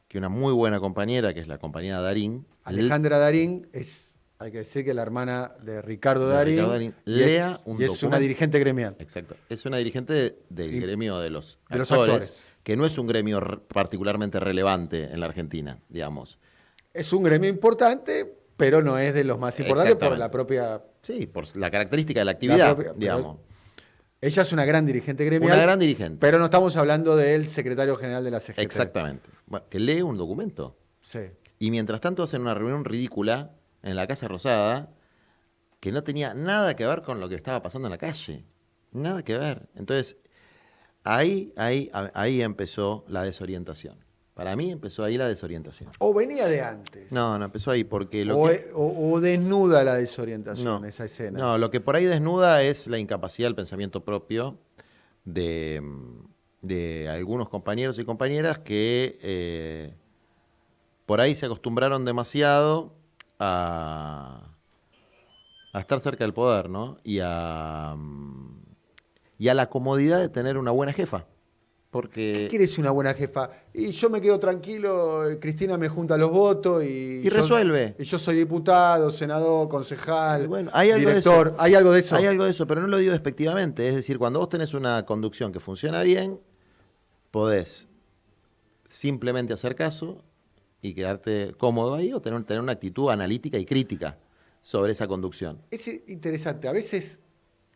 que una muy buena compañera, que es la compañera Darín, Alejandra Darín es, hay que decir que la hermana de Ricardo Darín, lea y un es una documento. dirigente gremial. Exacto. Es una dirigente del gremio de los los actores, actores. que no es un gremio particularmente relevante en la Argentina, digamos. Es un gremio importante, pero no es de los más importantes por Exactamente. la propia... Sí, por la característica de la actividad, propia- digamos. Ella es una gran dirigente gremial. Una gran dirigente. Pero no estamos hablando del secretario general de la CGT. Exactamente. Bueno, que lee un documento. Sí. Y mientras tanto hacen una reunión ridícula en la Casa Rosada que no tenía nada que ver con lo que estaba pasando en la calle. Nada que ver. Entonces, ahí empezó la desorientación. Para mí empezó ahí la desorientación. O venía de antes. No, empezó ahí porque O desnuda la desorientación, esa escena. No, lo que por ahí desnuda es la incapacidad del pensamiento propio de algunos compañeros y compañeras que por ahí se acostumbraron demasiado a estar cerca del poder, ¿no? Y a la comodidad de tener una buena jefa. Porque... ¿Qué quiere decir una buena jefa? Y yo me quedo tranquilo, Cristina me junta los votos y resuelve. Y yo soy diputado, senador, concejal, Bueno, hay algo director. de eso. ¿Hay algo de eso? Hay algo de eso, pero no lo digo despectivamente. Es decir, cuando vos tenés una conducción que funciona bien, podés simplemente hacer caso y quedarte cómodo ahí o tener una actitud analítica y crítica sobre esa conducción. Es interesante. A veces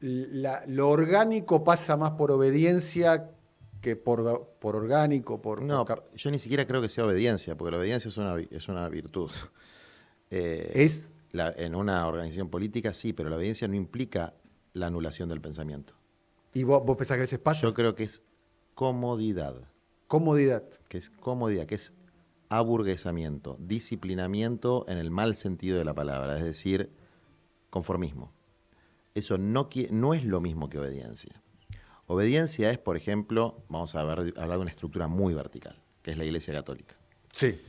lo orgánico pasa más por obediencia que por orgánico, No, yo ni siquiera creo que sea obediencia, porque la obediencia es una virtud. En una organización política sí, pero la obediencia no implica la anulación del pensamiento. ¿Y vos pensás que a veces pasa? Yo creo que es comodidad. Comodidad. Que es comodidad, que es aburguesamiento, disciplinamiento en el mal sentido de la palabra, es decir, conformismo. Eso no es lo mismo que obediencia. Obediencia es, por ejemplo, vamos a hablar de una estructura muy vertical, que es la Iglesia Católica. Sí.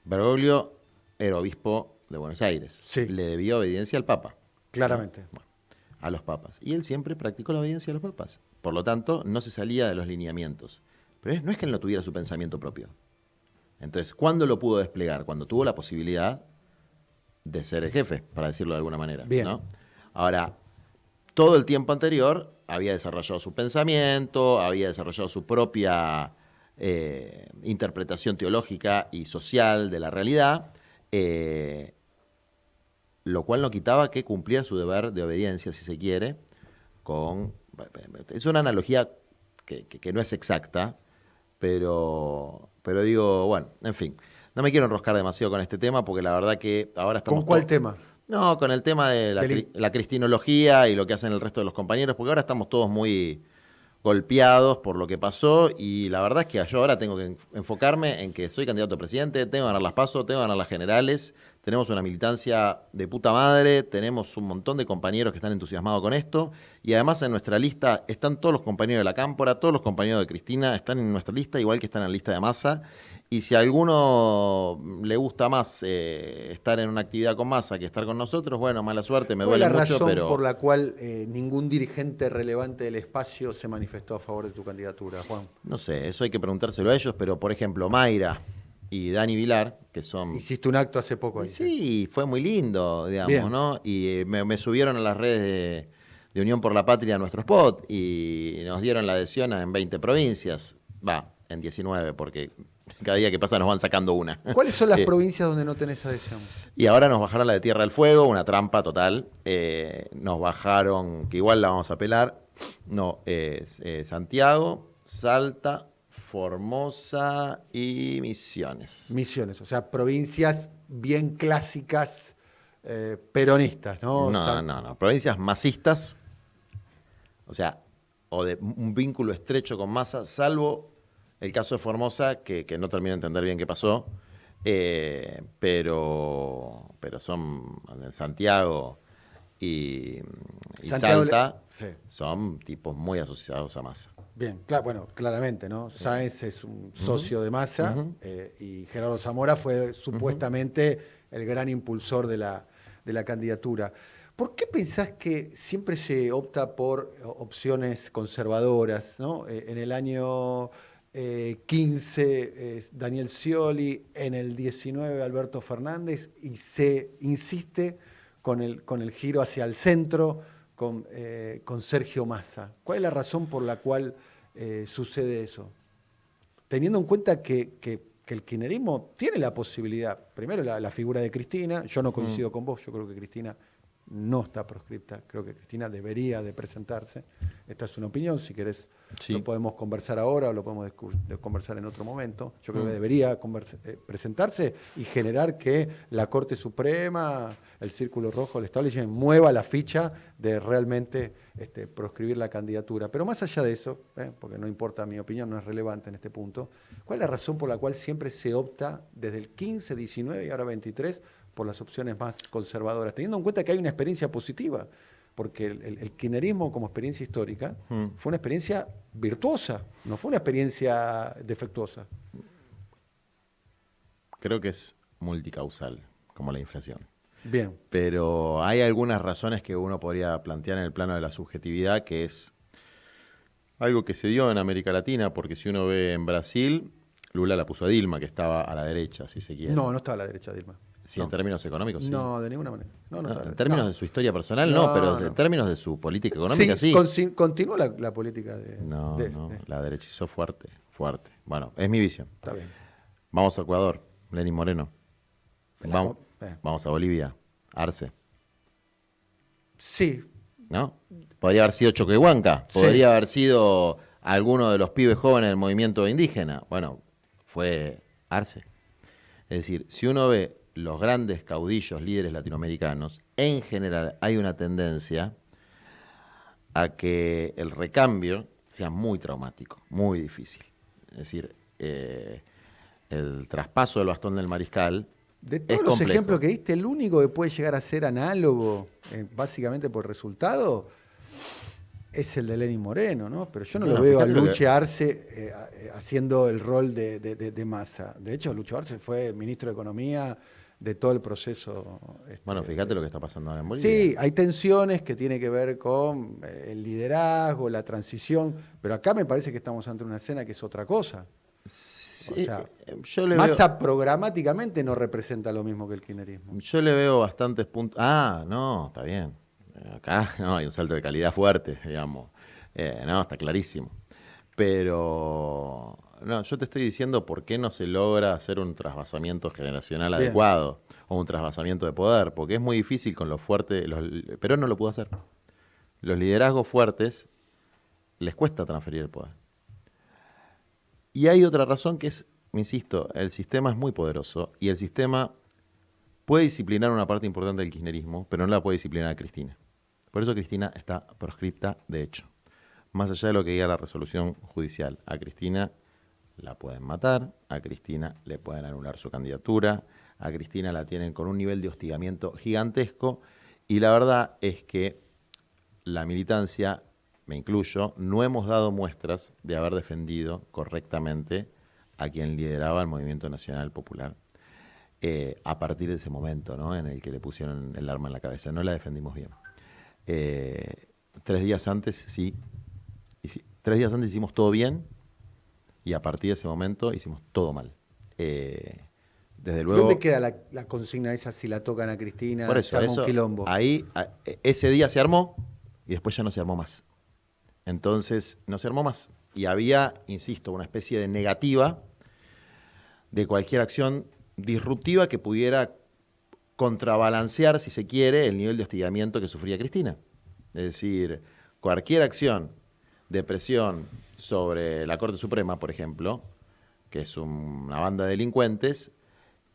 Bergoglio era obispo de Buenos Aires. Sí. Le debía obediencia al Papa. Claramente. ¿No? Bueno, a los papas. Y él siempre practicó la obediencia a los papas. Por lo tanto, no se salía de los lineamientos. Pero no es que él no tuviera su pensamiento propio. Entonces, ¿cuándo lo pudo desplegar? Cuando tuvo la posibilidad de ser el jefe, para decirlo de alguna manera. Bien. ¿No? Ahora, todo el tiempo anterior había desarrollado su pensamiento, había desarrollado su propia interpretación teológica y social de la realidad, lo cual no quitaba que cumpliera su deber de obediencia, si se quiere, es una analogía que no es exacta, pero digo, bueno, en fin, no me quiero enroscar demasiado con este tema, porque la verdad que ahora estamos... ¿Con cuál tema? No, con el tema de la cristinología y lo que hacen el resto de los compañeros, porque ahora estamos todos muy golpeados por lo que pasó, y la verdad es que yo ahora tengo que enfocarme en que soy candidato a presidente, tengo que ganar las PASO, tengo que ganar las generales, tenemos una militancia de puta madre, tenemos un montón de compañeros que están entusiasmados con esto, y además en nuestra lista están todos los compañeros de la Cámpora, todos los compañeros de Cristina están en nuestra lista, igual que están en la lista de Massa, y si a alguno le gusta más estar en una actividad con Massa que estar con nosotros, bueno, mala suerte, me duele mucho, pero... ¿Cuál es la razón por la cual ningún dirigente relevante del espacio se manifestó a favor de tu candidatura, Juan? No sé, eso hay que preguntárselo a ellos, pero por ejemplo, Mayra y Dani Vilar, que son... Hiciste un acto hace poco ahí. Sí, fue muy lindo, digamos, Bien. ¿no? Y me subieron a las redes de Unión por la Patria nuestro spot y nos dieron la adhesión en 20 provincias, en 19, porque cada día que pasa nos van sacando una. ¿Cuáles son las provincias donde no tenés adhesión? Y ahora nos bajaron la de Tierra del Fuego, una trampa total. Nos bajaron, que igual la vamos a apelar, Santiago, Salta, Formosa y Misiones. Misiones, o sea, provincias bien clásicas peronistas, ¿no? No, provincias masistas, o sea, o de un vínculo estrecho con Massa, salvo el caso de Formosa, que no termino de entender bien qué pasó, pero son en Santiago y Salta, son tipos muy asociados a Massa. Bien, bueno, claramente, ¿no? Sáenz es un socio de Massa y Gerardo Zamora fue supuestamente el gran impulsor de la candidatura. ¿Por qué pensás que siempre se opta por opciones conservadoras, ¿no? En el año 15 Daniel Scioli, en el 19 Alberto Fernández, y se insiste con el giro hacia el centro con Sergio Massa? ¿Cuál es la razón por la cual sucede eso? Teniendo en cuenta que el kirchnerismo tiene la posibilidad, primero la figura de Cristina, yo no coincido con vos, yo creo que Cristina no está proscripta, creo que Cristina debería de presentarse. Esta es una opinión, si querés lo podemos conversar ahora o lo podemos conversar en otro momento. Yo creo que debería presentarse y generar que la Corte Suprema, el Círculo Rojo, el establishment, mueva la ficha de realmente proscribir la candidatura. Pero más allá de eso, porque no importa mi opinión, no es relevante en este punto, ¿cuál es la razón por la cual siempre se opta desde el 15, 19 y ahora 23 por las opciones más conservadoras, teniendo en cuenta que hay una experiencia positiva? Porque el kirchnerismo como experiencia histórica fue una experiencia virtuosa, no fue una experiencia defectuosa. Creo que es multicausal, como la inflación. Bien. Pero hay algunas razones que uno podría plantear en el plano de la subjetividad, que es algo que se dio en América Latina, porque si uno ve en Brasil, Lula la puso a Dilma, que estaba a la derecha, si se quiere. No estaba a la derecha Dilma. Sí, en términos económicos, sí. No, de ninguna manera. En términos de su historia personal, pero en términos de su política económica, sí. Continuó la política de... la derechizó fuerte. Bueno, es mi visión. Está bien. Vamos a Ecuador, Lenín Moreno. Vamos a Bolivia, Arce. Sí. ¿No? Podría haber sido Choquehuanca, podría haber sido alguno de los pibes jóvenes del movimiento indígena? Bueno, fue Arce. Es decir, si uno ve los grandes caudillos líderes latinoamericanos, en general hay una tendencia a que el recambio sea muy traumático, muy difícil. Es decir, el traspaso del bastón del mariscal De es todos los complejo. ejemplos que diste, el único que puede llegar a ser análogo, básicamente por resultado, es el de Lenín Moreno, ¿no? Pero yo no Bueno, lo veo a fíjate lo que- Luche Arce haciendo el rol de Massa. De hecho, Lucho Arce fue ministro de Economía de todo el proceso. Bueno, fíjate lo que está pasando ahora en Bolivia. Sí, hay tensiones que tienen que ver con el liderazgo, la transición, pero acá me parece que estamos ante una escena que es otra cosa. O sea, yo le Massa programáticamente no representa lo mismo que el kirchnerismo. Yo le veo bastantes puntos. Ah, no, está bien. Acá no, hay un salto de calidad fuerte, digamos. No, está clarísimo. Pero, no, yo te estoy diciendo por qué no se logra hacer un trasvasamiento generacional Bien. adecuado o un trasvasamiento de poder, porque es muy difícil con los fuertes. Perón no lo pudo hacer. Los liderazgos fuertes les cuesta transferir el poder. Y hay otra razón que es, insisto, el sistema es muy poderoso y el sistema puede disciplinar una parte importante del kirchnerismo, pero no la puede disciplinar a Cristina. Por eso Cristina está proscripta de hecho. Más allá de lo que diga la resolución judicial, a Cristina la pueden matar, a Cristina le pueden anular su candidatura, a Cristina la tienen con un nivel de hostigamiento gigantesco y la verdad es que la militancia, me incluyo, no hemos dado muestras de haber defendido correctamente a quien lideraba el Movimiento Nacional Popular a partir de ese momento, ¿no?, en el que le pusieron el arma en la cabeza. No la defendimos bien. 3 días antes, sí. 3 días antes hicimos todo bien y a partir de ese momento hicimos todo mal. Desde luego... ¿Dónde queda la consigna esa si la tocan a Cristina? Por se arma un quilombo. Ahí, ese día se armó y después ya no se armó más. Entonces, no se armó más. Y había, insisto, una especie de negativa de cualquier acción disruptiva que pudiera contrabalancear, si se quiere, el nivel de hostigamiento que sufría Cristina. Es decir, cualquier acción de presión sobre la Corte Suprema, por ejemplo, que es una banda de delincuentes,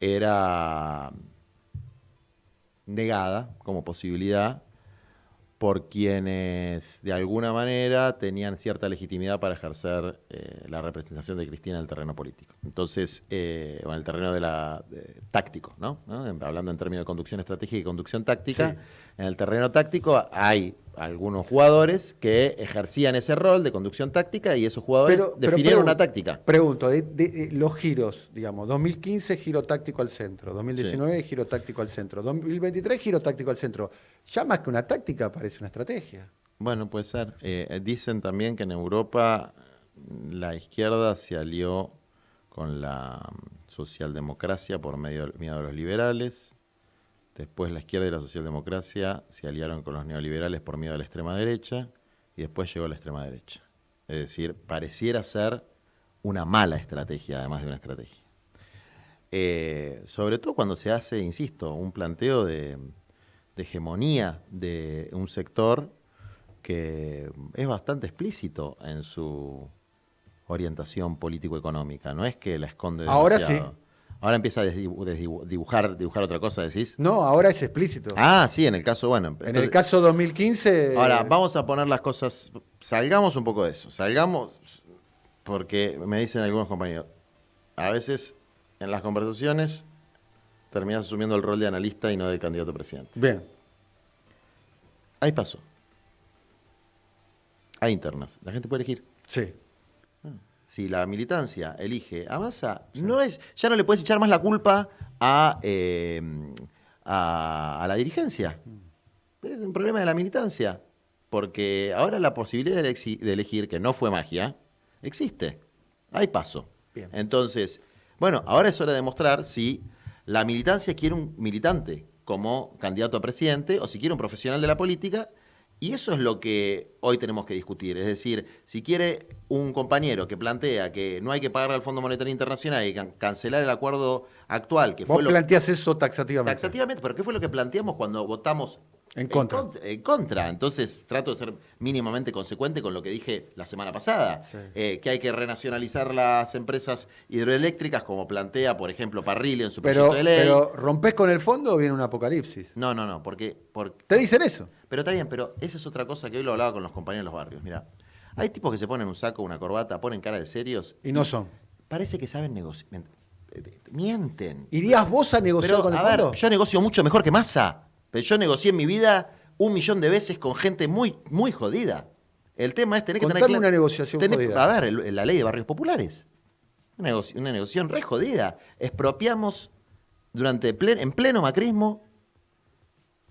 era negada como posibilidad por quienes de alguna manera tenían cierta legitimidad para ejercer la representación de Cristina en el terreno político. Entonces, o en el terreno táctico, ¿no? Hablando en términos de conducción estratégica y conducción táctica, Sí. En el terreno táctico hay algunos jugadores que ejercían ese rol de conducción táctica y esos jugadores definieron una táctica. Pregunto, de los giros, digamos, 2015 giro táctico al centro, 2019 giro táctico al centro, 2023 giro táctico al centro. Ya más que una táctica parece una estrategia. Bueno, puede ser. Dicen también que en Europa la izquierda se alió con la socialdemocracia por miedo a los liberales. Después la izquierda y la socialdemocracia se aliaron con los neoliberales por miedo a la extrema derecha. Y después llegó la extrema derecha. Es decir, pareciera ser una mala estrategia, además de una estrategia. Sobre todo cuando se hace, insisto, un planteo de hegemonía de un sector que es bastante explícito en su orientación político-económica. No es que la esconde Ahora demasiado. sí. Ahora empieza a dibujar otra cosa, decís. No, ahora es explícito. Ah, sí, en el caso, bueno. En el caso 2015... Ahora, vamos a poner las cosas, salgamos un poco de eso, porque me dicen algunos compañeros, a veces en las conversaciones terminas asumiendo el rol de analista y no de candidato a presidente. Bien. Hay paso. Hay internas. La gente puede elegir. Sí. Si la militancia elige a Massa, ya no le puedes echar más la culpa a la dirigencia. Es un problema de la militancia. Porque ahora la posibilidad de elegir, que no fue magia, existe. Hay paso. Bien. Entonces, bueno, ahora es hora de mostrar si la militancia quiere un militante como candidato a presidente o si quiere un profesional de la política. Y eso es lo que hoy tenemos que discutir. Es decir, si quiere un compañero que plantea que no hay que pagarle al Fondo Monetario Internacional y cancelar el acuerdo actual, que Vos fue planteás eso taxativamente. taxativamente, pero ¿qué fue lo que planteamos cuando votamos En contra. En contra. Entonces trato de ser mínimamente consecuente con lo que dije la semana pasada, que hay que renacionalizar las empresas hidroeléctricas, como plantea, por ejemplo, Parrilli en su proyecto de ley. Pero ¿rompés con el fondo o viene un apocalipsis? No, porque... ¿Te dicen eso? Pero está bien, pero esa es otra cosa que hoy lo hablaba con los compañeros de los barrios. Mira, hay tipos que se ponen un saco, una corbata, ponen cara de serios. Y no son. Parece que saben negociar. Mienten. ¿Irías vos a negociar Pero, con el a ver, fondo? yo negocio mucho mejor que Massa. Pero yo negocié en mi vida 1 millón de veces con gente muy, muy jodida. El tema es tener que Contame tener... una negociación jodida. A ver, la ley de barrios populares. Una negociación re jodida. Expropiamos en pleno macrismo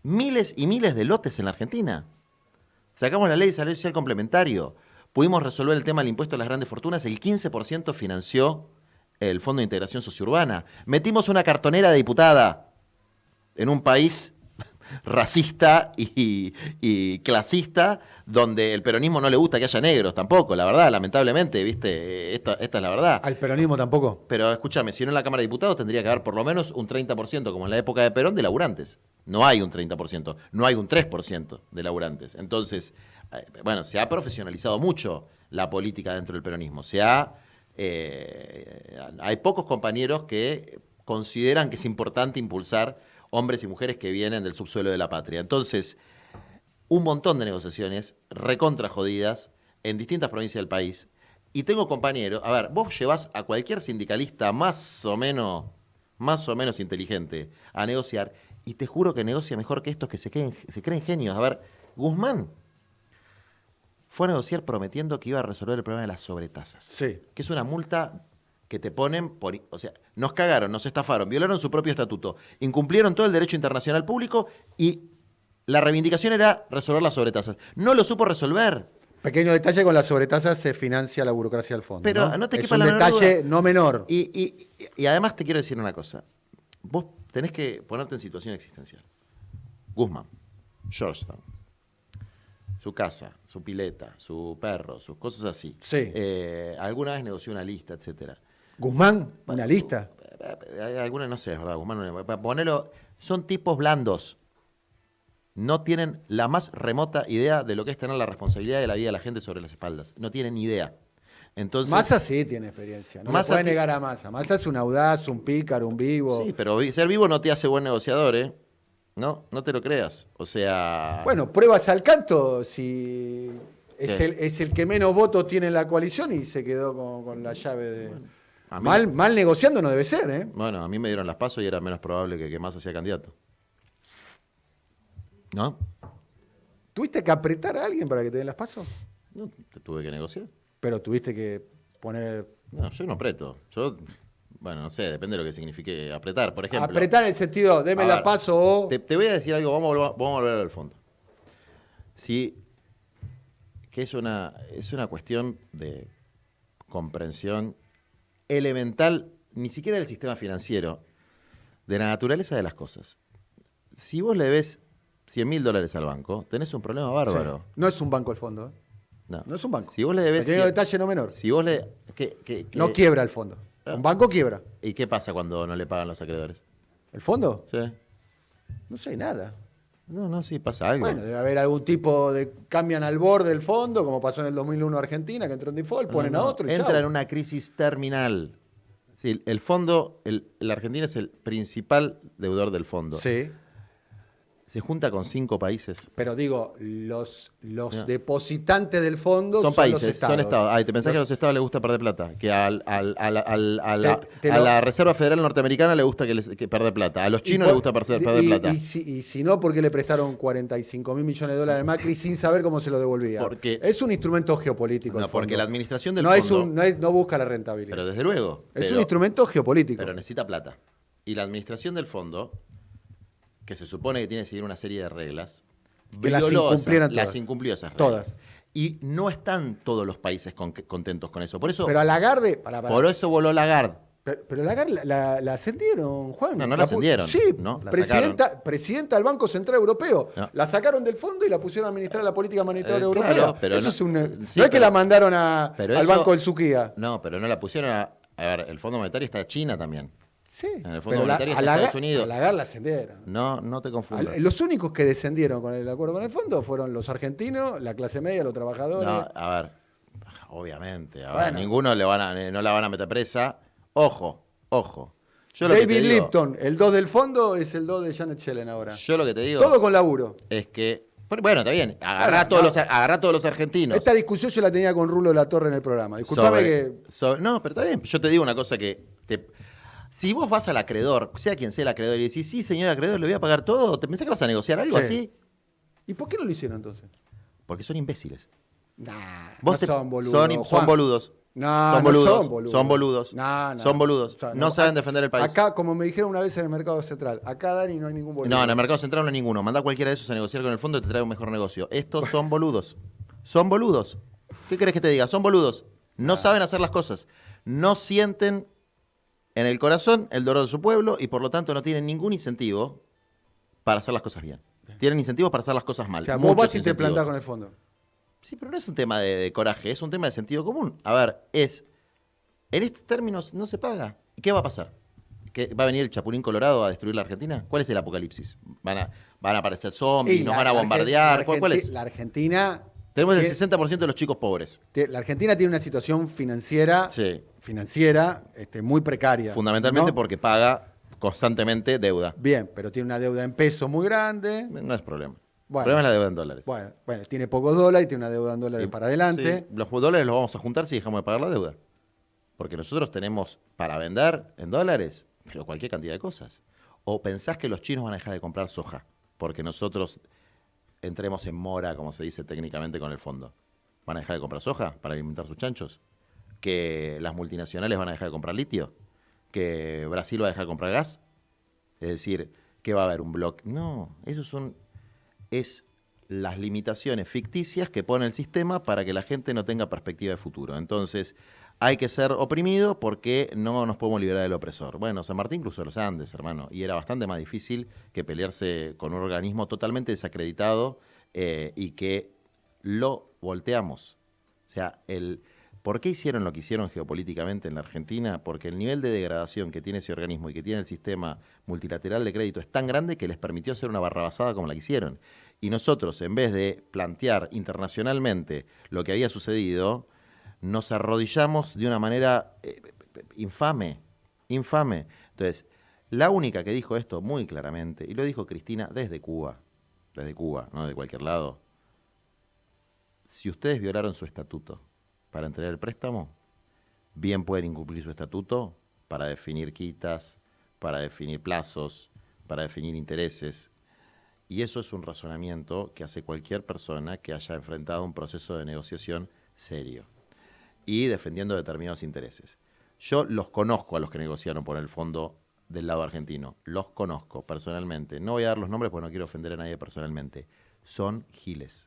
miles y miles de lotes en la Argentina. Sacamos la ley de salario social complementario. Pudimos resolver el tema del impuesto a las grandes fortunas. El 15% financió el Fondo de Integración Sociourbana. Metimos una cartonera de diputada en un país racista y clasista, donde el peronismo no le gusta que haya negros tampoco, la verdad, lamentablemente, ¿viste? Esta es la verdad. ¿Al peronismo tampoco? Pero escúchame, si no en la Cámara de Diputados tendría que haber por lo menos un 30%, como en la época de Perón, de laburantes. No hay un 30%, no hay un 3% de laburantes. Entonces, bueno, se ha profesionalizado mucho la política dentro del peronismo. Hay pocos compañeros que consideran que es importante impulsar hombres y mujeres que vienen del subsuelo de la patria. Entonces, un montón de negociaciones recontra jodidas en distintas provincias del país. Y tengo compañeros, a ver, vos llevás a cualquier sindicalista más o menos inteligente a negociar, y te juro que negocia mejor que estos que se creen genios. A ver, Guzmán fue a negociar prometiendo que iba a resolver el problema de las sobretasas. Sí. Que es una multa que te ponen o sea, nos cagaron, nos estafaron, violaron su propio estatuto, incumplieron todo el derecho internacional público y la reivindicación era resolver las sobretasas. No lo supo resolver. Pequeño detalle, con las sobretasas se financia la burocracia del fondo. Pero ¿no? no te es quepa un la menor detalle duda. no menor. Y además te quiero decir una cosa. Vos tenés que ponerte en situación existencial. Guzmán, Georgetown, su casa, su pileta, su perro, sus cosas así. Sí. Alguna vez negoció una lista, etcétera. Guzmán, una lista. Algunas no sé, es verdad, Guzmán. Ponelo, son tipos blandos. No tienen la más remota idea de lo que es tener la responsabilidad de la vida de la gente sobre las espaldas. No tienen ni idea. Entonces, Massa sí tiene experiencia. No Massa puede negar a Massa. Massa es un audaz, un pícaro, un vivo. sí, pero ser vivo no te hace buen negociador, ¿eh? No te lo creas. O sea... Bueno, pruebas al canto si es, Sí. es el que menos votos tiene en la coalición y se quedó con la llave de... a mí- Mal negociando no debe ser, ¿eh? Bueno, a mí me dieron las pasos y era menos probable que Massa sea candidato. ¿No? ¿Tuviste que apretar a alguien para que te den las pasos? No, te tuve que negociar. Pero tuviste que poner... No, yo no apreto. Bueno, no sé, depende de lo que signifique apretar. Por ejemplo... Apretar en el sentido, deme A la ver, paso o... Te voy a decir algo, vamos a volver al fondo. Sí, que es una cuestión de comprensión elemental, ni siquiera del sistema financiero, de la naturaleza de las cosas. Si vos le debes $100.000 al banco, tenés un problema bárbaro. Sí. No es un banco el fondo, ¿eh? No es un banco. Si vos le debes... Pequeño detalle no menor. Si vos le... No quiebra el fondo. Un banco quiebra. ¿Y qué pasa cuando no le pagan los acreedores? ¿El fondo? Sí. No sé nada. No, sí, pasa algo. Bueno, debe haber algún tipo de... Cambian al borde del fondo, como pasó en el 2001 Argentina, que entró en default, ponen a otro y Entra chau. en una crisis terminal. Sí, el fondo, la Argentina es el principal deudor del fondo. Sí. Se junta con 5 países. Pero digo, los No. depositantes del fondo Son son países, los estados. son estados. Ay, ¿te pensás que a los estados les gusta perder plata? Que a Te la Reserva Federal Norteamericana le gusta que perder plata. A los chinos les gusta perder plata. Y si no, ¿por qué le prestaron 45.000 millones de dólares a Macri sin saber cómo se lo devolvía? Porque- es un instrumento geopolítico. No, el fondo. porque la administración del no fondo... no busca la rentabilidad. Pero desde luego. Es un instrumento geopolítico. Pero necesita plata. Y la administración del fondo, que se supone que tiene que seguir una serie de reglas, Que las violó incumplieran las todas. incumplió esas reglas. Todas. Y no están todos los países contentos con eso. Por eso, Pero a Lagarde... por eso voló Lagarde. Pero Lagarde la ascendieron, Juan. No la ascendieron, Sí, ¿no? La presidenta del Banco Central Europeo. No. La sacaron del fondo y la pusieron a administrar la política monetaria europea. Claro, pero eso no- es un... sí, no es que pero- la mandaron al pero eso- Banco del Suquía. No, pero no la pusieron a ver, el Fondo Monetario está China también. Sí, En el Fondo pero Monetario está Estados Unidos. a Lagarde la ascendieron. No te confundas. Los únicos que descendieron con el acuerdo con el fondo fueron los argentinos, la clase media, los trabajadores. No, a ver, obviamente. A ver, Bueno. ninguno no la van a meter presa. Ojo. Yo lo que te David digo- Lipton, el 2 del fondo es el 2 de Janet Yellen ahora. Yo lo que te digo Todo con laburo. es que, bueno, está bien, agarrá a todos los argentinos. Esta discusión yo la tenía con Rulo de la Torre en el programa. Disculpame No, pero está bien. Yo te digo una cosa que... Si vos vas al acreedor, sea quien sea el acreedor, y decís, sí, señor acreedor, le voy a pagar todo, ¿te pensás que vas a negociar algo Sí. así? ¿Y por qué no lo hicieron entonces? Porque son imbéciles. Nah, Vos no son boludos. Son Juan. boludos. No, son no boludos. son boludos. Son boludos. No. Son boludos. O sea, no saben defender el país. Acá, como me dijeron una vez en el Mercado Central, acá, Dani, no hay ningún boludo. No, en el mercado central no hay ninguno. Manda a cualquiera de esos a negociar con el fondo y te trae un mejor negocio. Estos son boludos. Son boludos. ¿Qué querés que te diga? Son boludos. No saben hacer las cosas. No sienten en el corazón el dolor de su pueblo y por lo tanto no tienen ningún incentivo para hacer las cosas bien. Tienen incentivos para hacer las cosas mal. O sea, vos Muchos vas y te incentivos. plantás con el fondo. Sí, pero no es un tema de coraje, es un tema de sentido común. A ver, en estos términos no se paga. ¿Y qué va a pasar? ¿Que va a venir el Chapulín Colorado a destruir la Argentina? ¿Cuál es el apocalipsis? ¿Van a aparecer zombies? Y ¿Nos la- van a la bombardear? Argen- ¿Cuál es? La Argentina... Tenemos el que- 60% de los chicos pobres. La Argentina tiene una situación financiera muy precaria. Fundamentalmente ¿no? porque paga constantemente deuda. Bien, pero tiene una deuda en pesos muy grande. No es problema. Bueno. El problema es la deuda en dólares. Bueno, tiene pocos dólares y tiene una deuda en dólares para adelante. Sí, los dólares los vamos a juntar si dejamos de pagar la deuda. Porque nosotros tenemos para vender en dólares, pero cualquier cantidad de cosas. ¿O pensás que los chinos van a dejar de comprar soja? Porque nosotros entremos en mora, como se dice técnicamente, con el fondo. ¿Van a dejar de comprar soja para alimentar sus chanchos? ¿Que las multinacionales van a dejar de comprar litio? ¿Que Brasil va a dejar de comprar gas? Es decir, ¿que va a haber un bloque? No, es las limitaciones ficticias que pone el sistema para que la gente no tenga perspectiva de futuro. Entonces, hay que ser oprimido porque no nos podemos liberar del opresor. Bueno, San Martín cruzó los Andes, hermano, y era bastante más difícil que pelearse con un organismo totalmente desacreditado y que lo volteamos. O sea, ¿por qué hicieron lo que hicieron geopolíticamente en la Argentina? Porque el nivel de degradación que tiene ese organismo y que tiene el sistema multilateral de crédito es tan grande que les permitió hacer una barrabasada como la que hicieron. Y nosotros, en vez de plantear internacionalmente lo que había sucedido, nos arrodillamos de una manera infame. Entonces, la única que dijo esto muy claramente, y lo dijo Cristina desde Cuba, no de cualquier lado, si ustedes violaron su estatuto para entregar el préstamo, bien pueden incumplir su estatuto para definir quitas, para definir plazos, para definir intereses. Y eso es un razonamiento que hace cualquier persona que haya enfrentado un proceso de negociación serio y defendiendo determinados intereses. Yo los conozco a los que negociaron por el fondo del lado argentino. Los conozco personalmente. No voy a dar los nombres porque no quiero ofender a nadie personalmente. Son giles.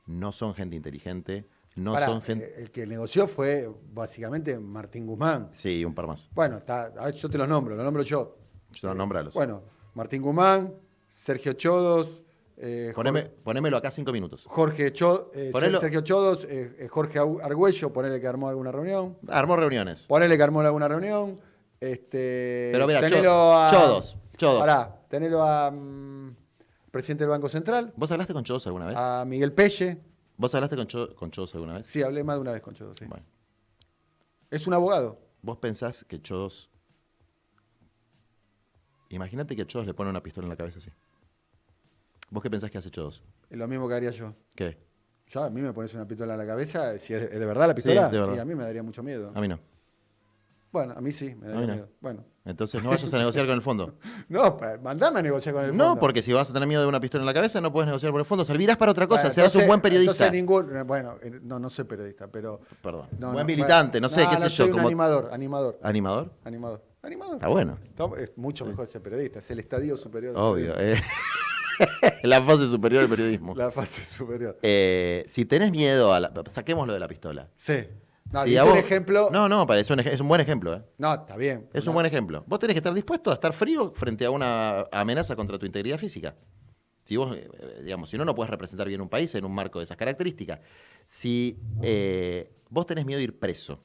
No son gente inteligente. No Pará, son gente... El que negoció fue básicamente Martín Guzmán. Sí, un par más. Bueno, a ver, yo te los nombro yo. Nómbralos. Bueno, Martín Guzmán, Sergio Chodos. Ponémelo acá 5 minutos. Sergio Chodos, Jorge Argüello, ponele que armó alguna reunión. Armó reuniones. Ponele que armó alguna reunión. Pero mira, Chodos. Chodos. Pará, tenelo a presidente del Banco Central. ¿Vos hablaste con Chodos alguna vez? A Miguel Pelle. ¿Vos hablaste con Chodos alguna vez? Sí, hablé más de una vez con Chodos, sí. Bueno. Es un abogado. ¿Vos pensás que Chodos... Imagínate que a Chodos le pone una pistola en la cabeza así. ¿Vos qué pensás que hace Chodos? Es lo mismo que haría yo. ¿Qué? Ya, a mí me pones una pistola en la cabeza, si es de verdad la pistola, Sí, de verdad. y a mí me daría mucho miedo. A mí no. Bueno, a mí sí, me daría miedo. Bueno. Entonces no vayas a negociar con el fondo. No, mandame a negociar con el fondo. No, porque si vas a tener miedo de una pistola en la cabeza, no puedes negociar por el fondo. Servirás para otra cosa, Bueno, serás un buen periodista. Entonces no soy periodista, pero... Perdón. No, buen no, militante, no sé, qué sé yo. soy un como... animador. ¿Animador? Animador. Está bueno. Es mucho mejor ser periodista, es el estadio superior. del Obvio. periodismo. La fase superior del periodismo. La fase superior. Si tenés miedo saquémoslo de la pistola. Sí. No, Si diste a vos- un ejemplo... No, es un buen ejemplo, ¿eh? No, está bien. Es un buen ejemplo. Vos tenés que estar dispuesto a estar frío frente a una amenaza contra tu integridad física. Si vos, si no puedes representar bien un país en un marco de esas características. Si vos tenés miedo a ir preso,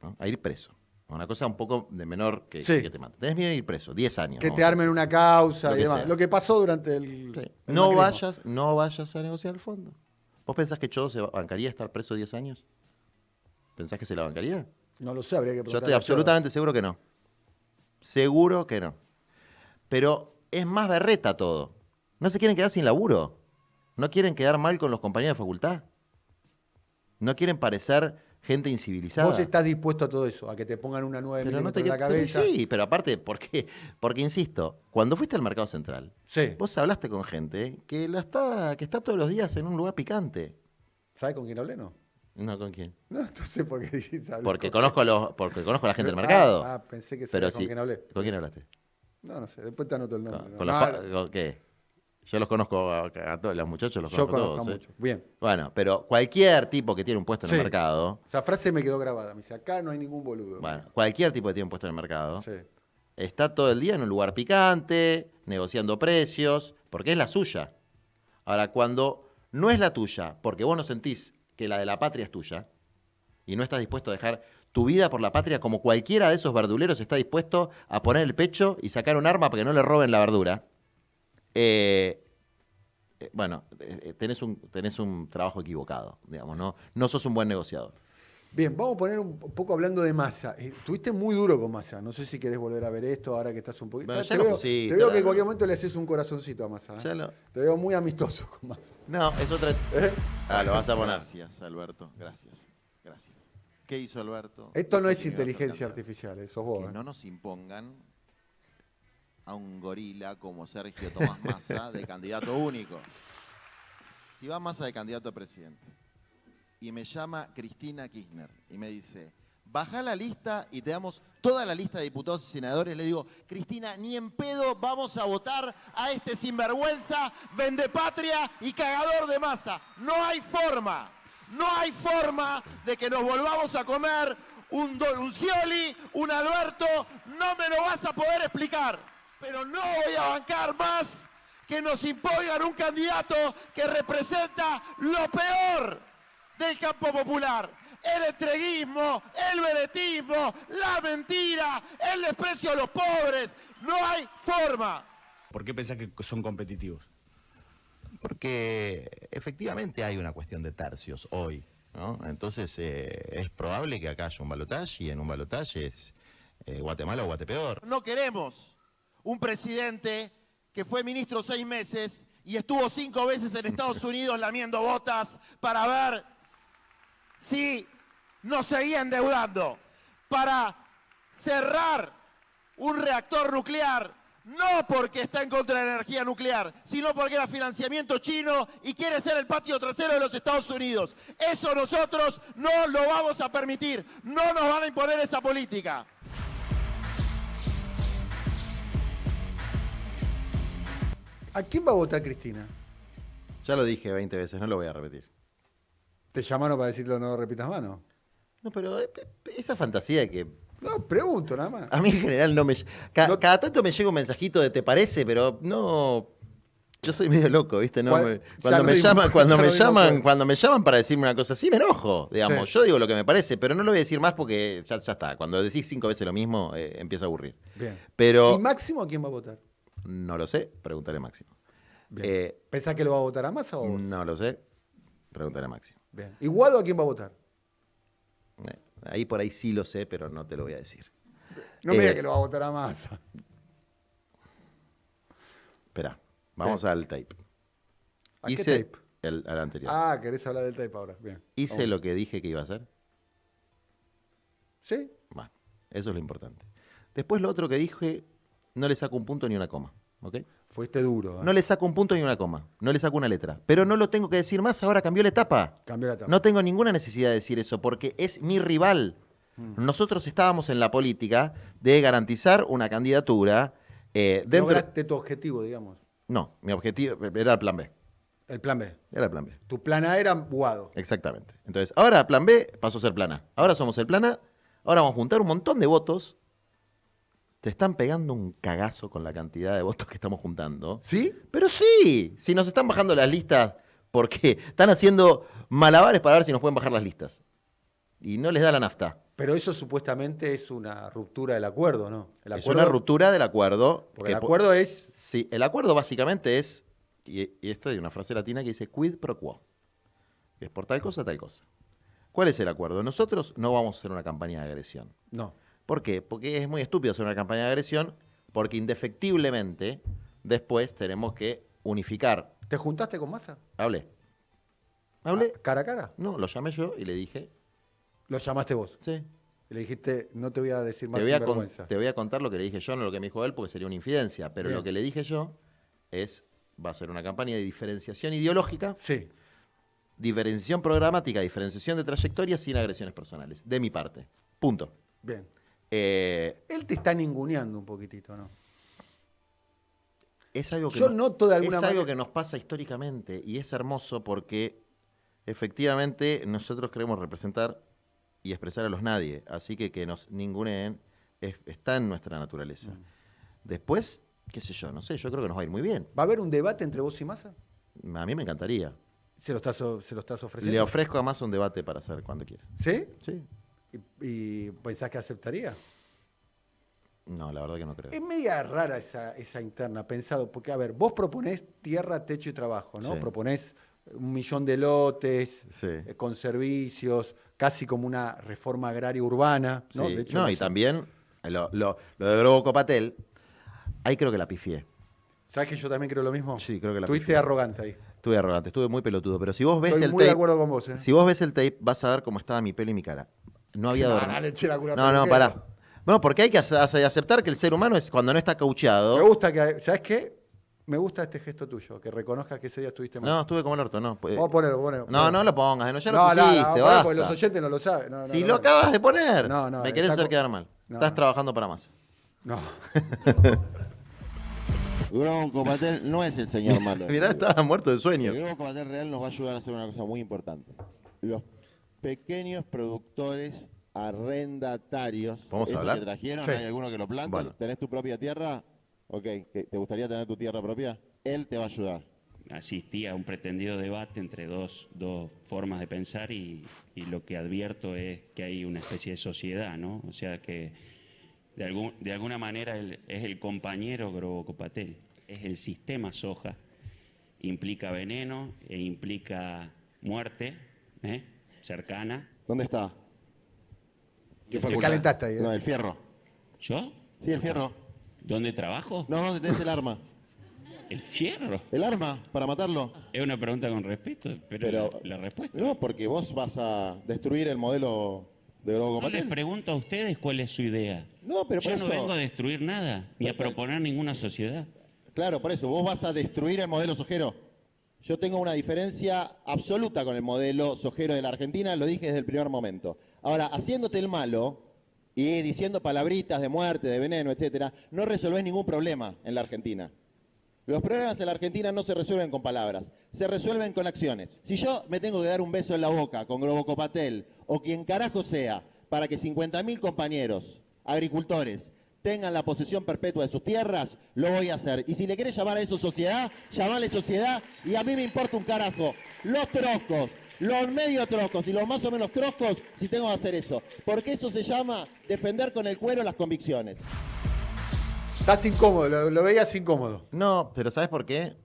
¿no? A ir preso, Una cosa un poco de menor que, Sí. que te maten. Tenés miedo de ir preso, 10 años. Que vamos te a armen decir. una causa Lo y que demás. sea. Lo que pasó durante el No macrismo. no vayas a negociar el fondo. ¿Vos pensás que Chodo se bancaría estar preso 10 años? ¿Pensás que se la bancaría? No lo sé, habría que Yo preguntarle estoy a absolutamente seguro que no. Seguro que no. Pero es más berreta todo. No se quieren quedar sin laburo. No quieren quedar mal con los compañeros de facultad. No quieren parecer gente Chodo. incivilizada. Vos estás dispuesto a todo eso, a que te pongan una 9 Pero no milímetros te en la cabeza. pero sí, pero aparte, ¿por qué? Porque insisto, cuando fuiste al mercado central, Sí. vos hablaste con gente que está todos los días en un lugar picante. ¿Sabes con quién hablé, no? No, ¿con quién? No sé por qué dijiste hablar Porque con- porque conozco a la gente del mercado. Pensé que Pero sabías con sí. quién hablé. ¿Con quién hablaste? No sé, después te anoto el nombre. ¿Con, ¿no? con No, los qué? Yo los conozco a todos, los muchachos los Yo conozco conozco todos. a muchos. Bien. Bueno, pero cualquier tipo que tiene un puesto en el Sí. mercado, Esa frase me quedó grabada. Me dice, acá no hay ningún boludo. bueno, cualquier tipo que tiene un puesto en el mercado, Sí. está todo el día en un lugar picante, negociando precios, porque es la suya. Ahora, cuando no es la tuya, porque vos no sentís que la de la patria es tuya, y no estás dispuesto a dejar tu vida por la patria, como cualquiera de esos verduleros está dispuesto a poner el pecho y sacar un arma para que no le roben la verdura, bueno, tenés un trabajo equivocado, digamos, no sos un buen negociador. Bien, vamos a poner un poco hablando de Massa. Estuviste muy duro con Massa. No sé si querés volver a ver esto ahora que estás un poquito. Bueno, te ya lo veo, pusiste, te veo que dale. en cualquier momento le haces un corazoncito a Massa. ¿eh? Ya lo- Te veo muy amistoso con Massa. No, es otra... Ah, lo vas a poner. Gracias, Alberto. Gracias. Gracias. ¿Qué hizo Alberto? Esto no es Porque no iba a ser inteligencia candidato. artificial, sos vos. Que ¿eh? no nos impongan a un gorila como Sergio Tomás Massa de candidato único. Si va Massa de candidato a presidente y me llama Cristina Kirchner y me dice, baja la lista y te damos toda la lista de diputados y senadores, le digo, Cristina, ni en pedo vamos a votar a este sinvergüenza, vendepatria y cagador de Massa. No hay forma. No hay forma de que nos volvamos a comer un Scioli, un Alberto, no me lo vas a poder explicar. Pero no voy a bancar más que nos impongan un candidato que representa lo peor del campo popular. El entreguismo, el vedetismo, la mentira, el desprecio a los pobres. No hay forma. ¿Por qué pensás que son competitivos? Porque efectivamente hay una cuestión de tercios hoy, ¿no? Entonces es probable que acá haya un balotaje y en un balotaje es Guatemala o Guatepeor. No queremos un presidente que fue ministro 6 meses y estuvo 5 veces en Estados Unidos lamiendo botas para ver si nos seguía endeudando, para cerrar un reactor nuclear. No porque está en contra de la energía nuclear, sino porque era financiamiento chino y quiere ser el patio trasero de los Estados Unidos. Eso nosotros no lo vamos a permitir. No nos van a imponer esa política. ¿A quién va a votar Cristina? Ya lo dije 20 veces, no lo voy a repetir. ¿Te llamaron para decirlo no repitas más, no? No, pero esa fantasía que... No, pregunto nada más. A mí en general no me... Cada tanto me llega un mensajito de ¿te parece? Pero no... Yo soy medio loco, ¿viste? No, ¿Cuál? cuando Ya me lo dimos- llaman, cuando ya me lo dimos llaman, cuenta. cuando me llaman para decirme una cosa así, me enojo, digamos. Sí. Yo digo lo que me parece, pero no lo voy a decir más porque ya está. Cuando decís 5 veces lo mismo, empieza a aburrir. Bien. Pero ¿Y Máximo a quién va a votar? no lo sé, preguntaré a Máximo. Bien. ¿Pensás que lo va a votar a Massa o vos? No lo sé, preguntaré a Máximo. Bien. ¿Y Guado a quién va a votar? Ahí por ahí sí lo sé, pero no te lo voy a decir. No me digas que lo va a votar a Massa. Espera, vamos al tape. ¿A qué tape? Al anterior. Ah, querés hablar del tape ahora. Bien. ¿Hice Vamos. lo que dije que iba a hacer? ¿Sí? Bueno, eso es lo importante. Después lo otro que dije, no le saco un punto ni una coma, ¿ok? Fuiste duro. ¿eh? No le saco un punto ni una coma, no le saco una letra. Pero no lo tengo que decir más, ahora cambió la etapa. Cambió la etapa. No tengo ninguna necesidad de decir eso, porque es mi rival. Nosotros estábamos en la política de garantizar una candidatura dentro... Lograste tu objetivo, digamos. No, mi objetivo era el plan B. El plan B. Era el plan B. Tu plan A era Guado. Exactamente. Entonces, ahora plan B pasó a ser plan A. Ahora somos el plan A, ahora vamos a juntar un montón de votos. Te están pegando un cagazo con la cantidad de votos que estamos juntando. ¿Sí? Pero sí, si nos están bajando las listas porque están haciendo malabares para ver si nos pueden bajar las listas. Y no les da la nafta. Pero eso supuestamente es una ruptura del acuerdo, ¿no? El Es una ruptura del acuerdo. Porque el acuerdo es... Sí, el acuerdo básicamente es, y esto hay una frase latina que dice quid pro quo. Es por tal cosa, tal cosa. ¿Cuál es el acuerdo? Nosotros no vamos a hacer una campaña de agresión. No. ¿Por qué? Porque es muy estúpido hacer una campaña de agresión, porque indefectiblemente después tenemos que unificar. ¿Te juntaste con Massa? Hablé. ¿Cara a cara? No, lo llamé yo y le dije... ¿Lo llamaste vos? Sí. Y le dijiste, no te voy a decir más Te sinvergüenza. voy a contar lo que le dije yo, no lo que me dijo él, porque sería una infidencia. Pero Bien. lo que le dije yo es, va a ser una campaña de diferenciación ideológica, sí, diferenciación programática, diferenciación de trayectoria sin agresiones personales, de mi parte. Punto. Bien. Él te está ninguneando un poquitito, ¿no? Es algo que Yo noto de alguna es manera... algo que nos pasa históricamente y es hermoso porque efectivamente nosotros queremos representar y expresar a los nadie, así que nos ninguneen está en nuestra naturaleza. Después, qué sé yo, no sé, yo creo que nos va a ir muy bien. ¿Va a haber un debate entre vos y Massa? A mí me encantaría. ¿Se lo estás ofreciendo? Le ofrezco a Massa un debate para hacer cuando quiera. ¿Sí? Sí. ¿Y pensás que aceptaría? No, la verdad que no creo. Es media rara esa interna, pensado, porque, a ver, vos proponés tierra, techo y trabajo, ¿no? Sí. Proponés 1 millón de lotes, Sí. con servicios, casi como una reforma agraria urbana, ¿no? Sí. De hecho, No, y también lo de Globo Copatel, ahí creo que la pifié. ¿Sabes que yo también creo lo mismo? Sí, creo que la Estuviste pifié. arrogante ahí. Estuve arrogante, estuve muy pelotudo, pero si vos ves Estoy el muy de tape, acuerdo con vos, ¿eh? si vos ves el tape, vas a ver cómo estaba mi pelo y mi cara. No había No, dormido. no, le eché la culpa a No, peluquero. pará. No, porque hay que aceptar que el ser humano es cuando no está caucheado. Me gusta que, ¿sabes qué? Me gusta este gesto tuyo, que reconozcas que ese día estuviste mal. No, estuve como el orto, no. Vamos a ponerlo. No, no lo pongas, ya lo No, pusiste, no, basta. porque los oyentes no lo saben. No, Si no, lo no. acabas de poner, No, me querés hacer quedar mal. No, Estás no. trabajando para Massa. No. Globo Copatel no es el señor malo. Mirá, estaba muerto de sueño. El Globo Copatel real nos va a ayudar a hacer una cosa muy importante. Los pequeños productores arrendatarios. ¿Vamos a ¿esos hablar? que trajeron? Sí. ¿Hay alguno que lo planta? Bueno. ¿Tenés tu propia tierra? Ok, ¿te gustaría tener tu tierra propia? Él te va a ayudar. Asistí a un pretendido debate entre dos formas de pensar y lo que advierto es que hay una especie de sociedad, ¿no? O sea que de alguna manera es el compañero Globo Copatel, es el sistema soja, implica veneno e implica muerte cercana. ¿Dónde está? ¿Qué Te calentaste ahí, ¿eh? No, el fierro. ¿Yo? Sí, el fierro. ¿Dónde trabajo? No, ¿dónde tenés el arma? ¿El fierro? ¿El arma para matarlo? Es una pregunta con respeto, pero la respuesta. No, porque vos vas a destruir el modelo de Globo No les Copatel. pregunto a ustedes cuál es su idea. No, pero por Yo no eso- vengo a destruir nada, ni a proponer ninguna sociedad. Claro, por eso, vos vas a destruir el modelo sojero. Yo tengo una diferencia absoluta con el modelo sojero de la Argentina, lo dije desde el primer momento. Ahora, haciéndote el malo y diciendo palabritas de muerte, de veneno, etcétera, no resolvés ningún problema en la Argentina. Los problemas en la Argentina no se resuelven con palabras, se resuelven con acciones. Si yo me tengo que dar un beso en la boca con Globo Copatel o quien carajo sea para que 50.000 compañeros, agricultores, tengan la posesión perpetua de sus tierras, lo voy a hacer. Y si le querés llamar a eso sociedad, llamale sociedad y a mí me importa un carajo. Los troscos, los medio troscos y los más o menos troscos, si tengo que hacer eso. Porque eso se llama defender con el cuero las convicciones. Estás incómodo, lo veías incómodo. No, pero ¿sabes por qué?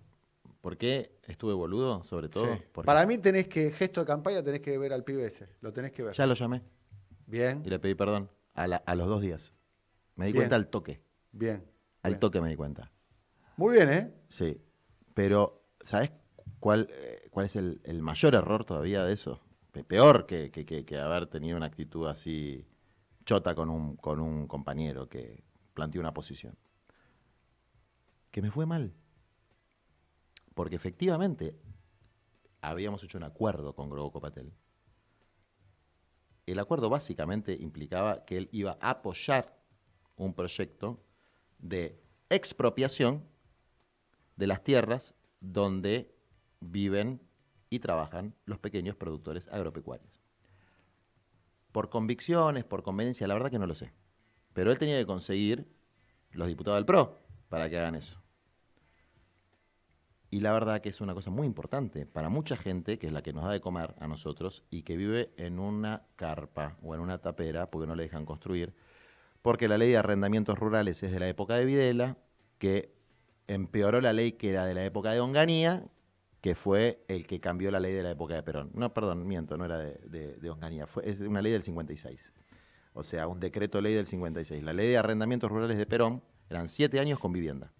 ¿Por qué estuve boludo, sobre todo? Sí. Porque Para mí tenés que, gesto de campaña, tenés que ver al pibe ese. Lo tenés que ver. ya lo llamé Bien, y le pedí perdón a los 2 días. Me di Bien. cuenta al toque. bien. Al bien. toque me di cuenta. Muy bien, ¿eh? Sí. Pero, ¿sabes cuál es el mayor error todavía de eso? Peor que haber tenido una actitud así chota con un compañero que planteó una posición. Que me fue mal. Porque efectivamente habíamos hecho un acuerdo con Globo Copatel. El acuerdo básicamente implicaba que él iba a apoyar un proyecto de expropiación de las tierras donde viven y trabajan los pequeños productores agropecuarios. Por convicciones, por conveniencia, la verdad que no lo sé. Pero él tenía que conseguir los diputados del PRO para que hagan eso. Y la verdad que es una cosa muy importante para mucha gente, que es la que nos da de comer a nosotros, y que vive en una carpa o en una tapera porque no le dejan construir, porque la ley de arrendamientos rurales es de la época de Videla, que empeoró la ley que era de la época de Onganía, que fue el que cambió la ley de la época de Perón. No, perdón, miento, no era de Onganía, es una ley del 56. O sea, un decreto ley del 56. La ley de arrendamientos rurales de Perón eran 7 años con vivienda.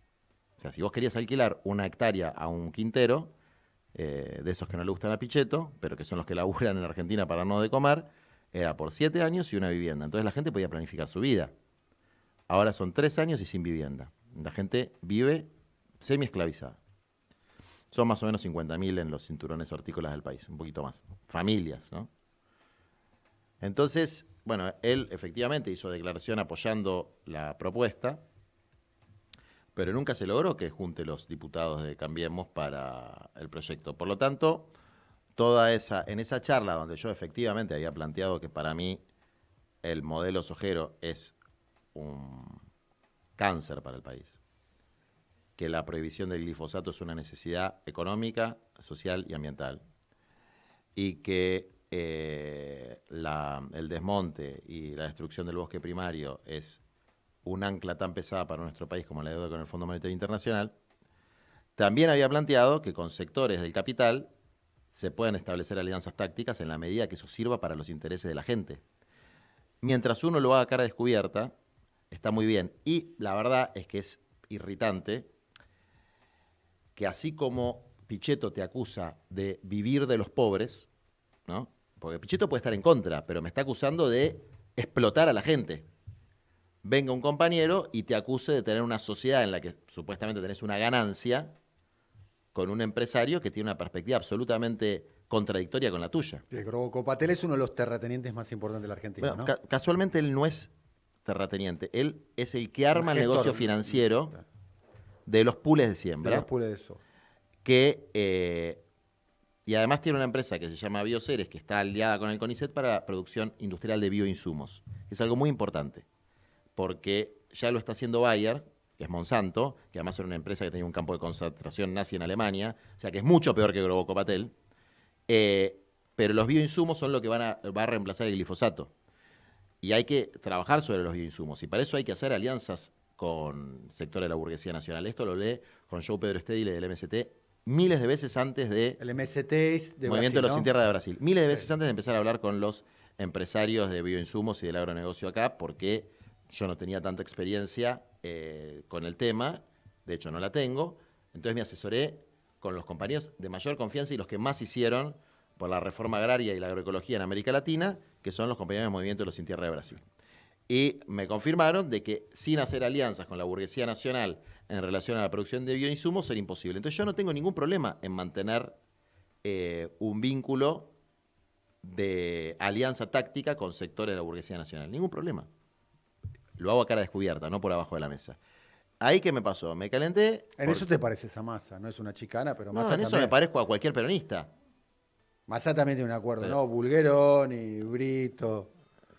O sea, si vos querías alquilar una hectárea a un quintero, de esos que no le gustan a Pichetto, pero que son los que laburan en Argentina para no de comer, era por 7 años y una vivienda. Entonces la gente podía planificar su vida. Ahora son 3 años y sin vivienda. La gente vive semi-esclavizada. Son más o menos 50.000 en los cinturones hortícolas del país, un poquito más. Familias, ¿no? Entonces, bueno, él efectivamente hizo declaración apoyando la propuesta, pero nunca se logró que junte los diputados de Cambiemos para el proyecto. Por lo tanto, en esa charla donde yo efectivamente había planteado que para mí el modelo sojero es un cáncer para el país, que la prohibición del glifosato es una necesidad económica, social y ambiental, y que el desmonte y la destrucción del bosque primario es un ancla tan pesada para nuestro país como la deuda con el Fondo Monetario Internacional, también había planteado que con sectores del capital se pueden establecer alianzas tácticas en la medida que eso sirva para los intereses de la gente. Mientras uno lo haga a cara descubierta, está muy bien. Y la verdad es que es irritante que así como Pichetto te acusa de vivir de los pobres, ¿no? Porque Pichetto puede estar en contra, pero me está acusando de explotar a la gente. Venga un compañero y te acuse de tener una sociedad en la que supuestamente tenés una ganancia con un empresario que tiene una perspectiva absolutamente contradictoria con la tuya. El Grobo Patel es uno de los terratenientes más importantes de la Argentina, Bueno, ¿no? Casualmente él no es terrateniente, él es el que arma el negocio financiero de los pools de siembra. De los pools de eso. Y además tiene una empresa que se llama Bioceres, que está aliada con el CONICET para la producción industrial de bioinsumos. Es algo muy importante, porque ya lo está haciendo Bayer, que es Monsanto, que además era una empresa que tenía un campo de concentración nazi en Alemania, o sea que es mucho peor que Grobo Patel. Pero los bioinsumos son lo que va a reemplazar el glifosato. Y hay que trabajar sobre los bioinsumos, y para eso hay que hacer alianzas con sectores de la burguesía nacional. Esto lo lee con João Pedro Stedile del MST miles de veces antes de... El MST es de Movimiento Brasil, de los ¿no? Sin Tierra de Brasil. Miles de veces antes de empezar a hablar con los empresarios de bioinsumos y del agronegocio acá, porque yo no tenía tanta experiencia con el tema, de hecho no la tengo, entonces me asesoré con los compañeros de mayor confianza y los que más hicieron por la reforma agraria y la agroecología en América Latina, que son los compañeros del Movimiento de los Sin Tierra de Brasil. Y me confirmaron de que sin hacer alianzas con la burguesía nacional en relación a la producción de bioinsumos era imposible. Entonces yo no tengo ningún problema en mantener un vínculo de alianza táctica con sectores de la burguesía nacional. Ningún problema. Lo hago a cara descubierta, no por abajo de la mesa. ¿Ahí qué me pasó? Me calenté. En eso te pareces a Massa, no es una chicana, pero No, Massa en eso también. me parezco a cualquier peronista. Massa también tiene un acuerdo, Pero- ¿no? Bulgeroni, Brito.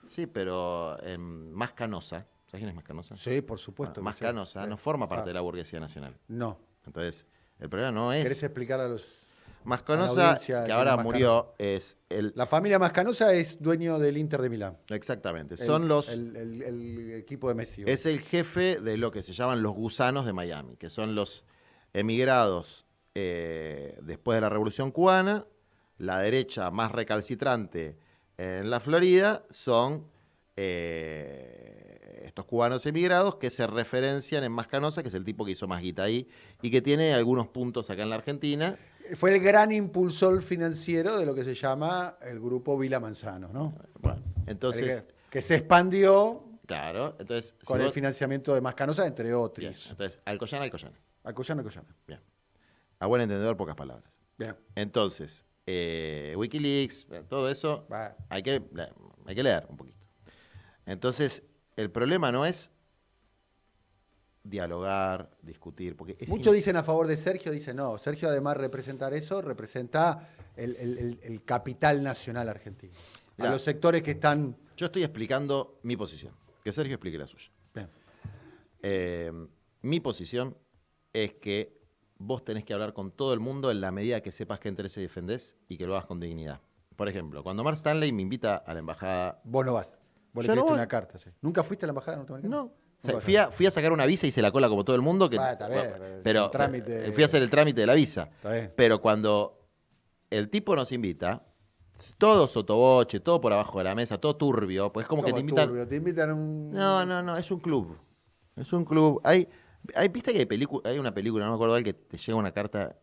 Sí, pero más Canosa. ¿Sabes quién es Mascanosa? Sí, por supuesto. Más que sí. Canosa Sí. no forma parte Ah, de la burguesía nacional. No. Entonces, el problema no es... ¿Querés explicar a los... a la Mascanosa, audiencia que quién ahora es murió, es el... La familia Mascanosa es dueño del Inter de Milán. Exactamente. Son los... El equipo de Messi. Es el jefe de lo que se llaman los gusanos de Miami, que son los emigrados después de la Revolución Cubana. La derecha más recalcitrante en la Florida son estos cubanos emigrados que se referencian en Mascanosa, que es el tipo que hizo más guita ahí y que tiene algunos puntos acá en la Argentina. Fue el gran impulsor financiero de lo que se llama el grupo Vila Manzano, ¿no? Bueno, entonces... Que se expandió Claro, entonces... con si el vos- financiamiento de Mascanosa, entre Bien, otros. entonces, Alcoyana. Alcoyana. Bien. A buen entendedor, pocas palabras. Bien. Entonces, Wikileaks, todo eso, hay que leer un poquito. Entonces, el problema no es dialogar, discutir, porque es Muchos dicen a favor de Sergio, dicen no. Sergio, además de representar eso, representa el capital nacional argentino. A Mirá, los sectores que están... Yo estoy explicando mi posición, que Sergio explique la suya. Bien. Mi posición es que vos tenés que hablar con todo el mundo en la medida que sepas qué intereses defendés y que lo hagas con dignidad. Por ejemplo, cuando Mark Stanley me invita a la embajada... Vos no vas. Vos le Yo no escribiste voy. una carta. ¿Sí? ¿Nunca fuiste a la embajada norteamericana? No. O sea, Nunca fui a sacar una visa y hice la cola como todo el mundo. Que, está bien, pero un trámite. fui a hacer el trámite de la visa. Está bien. Pero cuando el tipo nos invita, todo sotoboche, todo por abajo de la mesa, todo turbio, pues es como que te invitan... turbio? Te invitan a un... No, es un club. Es un club. ¿Viste que hay una película, no me acuerdo, que te llega una carta,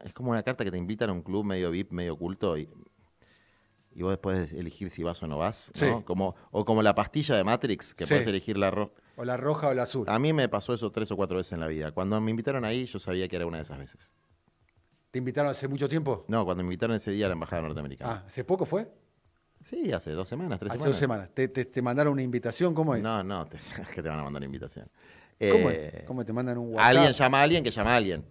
es como una carta que te invitan a un club medio VIP, medio oculto, y vos después elegir si vas o no vas, ¿no? Sí. Como la pastilla de Matrix, que Sí. podés elegir la roja. O la roja o la azul. A mí me pasó eso 3 o 4 veces en la vida. Cuando me invitaron ahí, yo sabía que era una de esas veces. ¿Te invitaron hace mucho tiempo? No, cuando me invitaron ese día a la embajada norteamericana. ¿Hace poco fue? Sí, hace 2 semanas, 3 Hace semanas. 2 semanas. ¿Te mandaron una invitación? ¿Cómo es? No, que te van a mandar una invitación. ¿Cómo es? ¿Cómo te mandan un WhatsApp? Alguien llama a alguien que llama a alguien.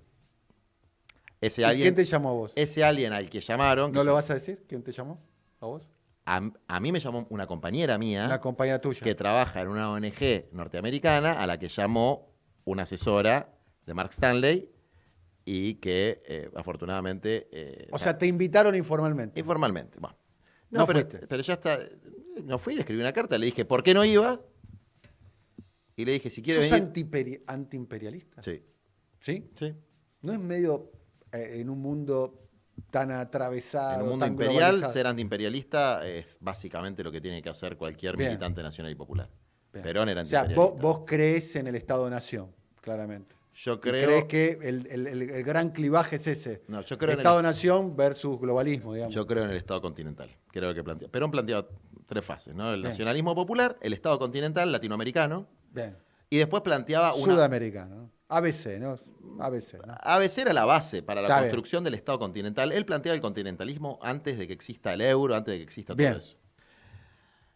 Ese ¿Y alguien, quién te llamó a vos? Ese alguien al que llamaron... ¿No lo vas a decir? ¿Quién te llamó a vos? A mí me llamó una compañera mía. Una compañera tuya. Que trabaja en una ONG norteamericana a la que llamó una asesora de Mark Stanley y que afortunadamente... O sea, te invitaron informalmente. Informalmente, bueno. No pero, fuiste. pero ya está. No fui, le escribí una carta, le dije por qué no iba. Y le dije, si quiere ¿Sos venir... antiimperialista? Sí. ¿Sí? Sí. ¿No es medio en un mundo tan atravesado, En un mundo tan imperial, globalizado? ser antiimperialista es básicamente lo que tiene que hacer cualquier Bien. militante nacional y popular. Bien. Perón era O sea, antiimperialista. vos crees en el Estado-Nación, claramente. Yo Y creo... crees que el gran clivaje es ese. No, yo creo en el- Estado-Nación versus globalismo, digamos. Yo creo en el Estado continental. Creo que Perón planteaba 3 fases, ¿no? El Bien. nacionalismo popular, el Estado continental latinoamericano, Bien. y después planteaba una... Sudamericano, ¿no? ABC, ¿no? ABC, ¿no? ABC era la base para la Está bien. construcción del Estado continental. Él planteaba el continentalismo antes de que exista el euro, antes de que exista Bien. todo eso.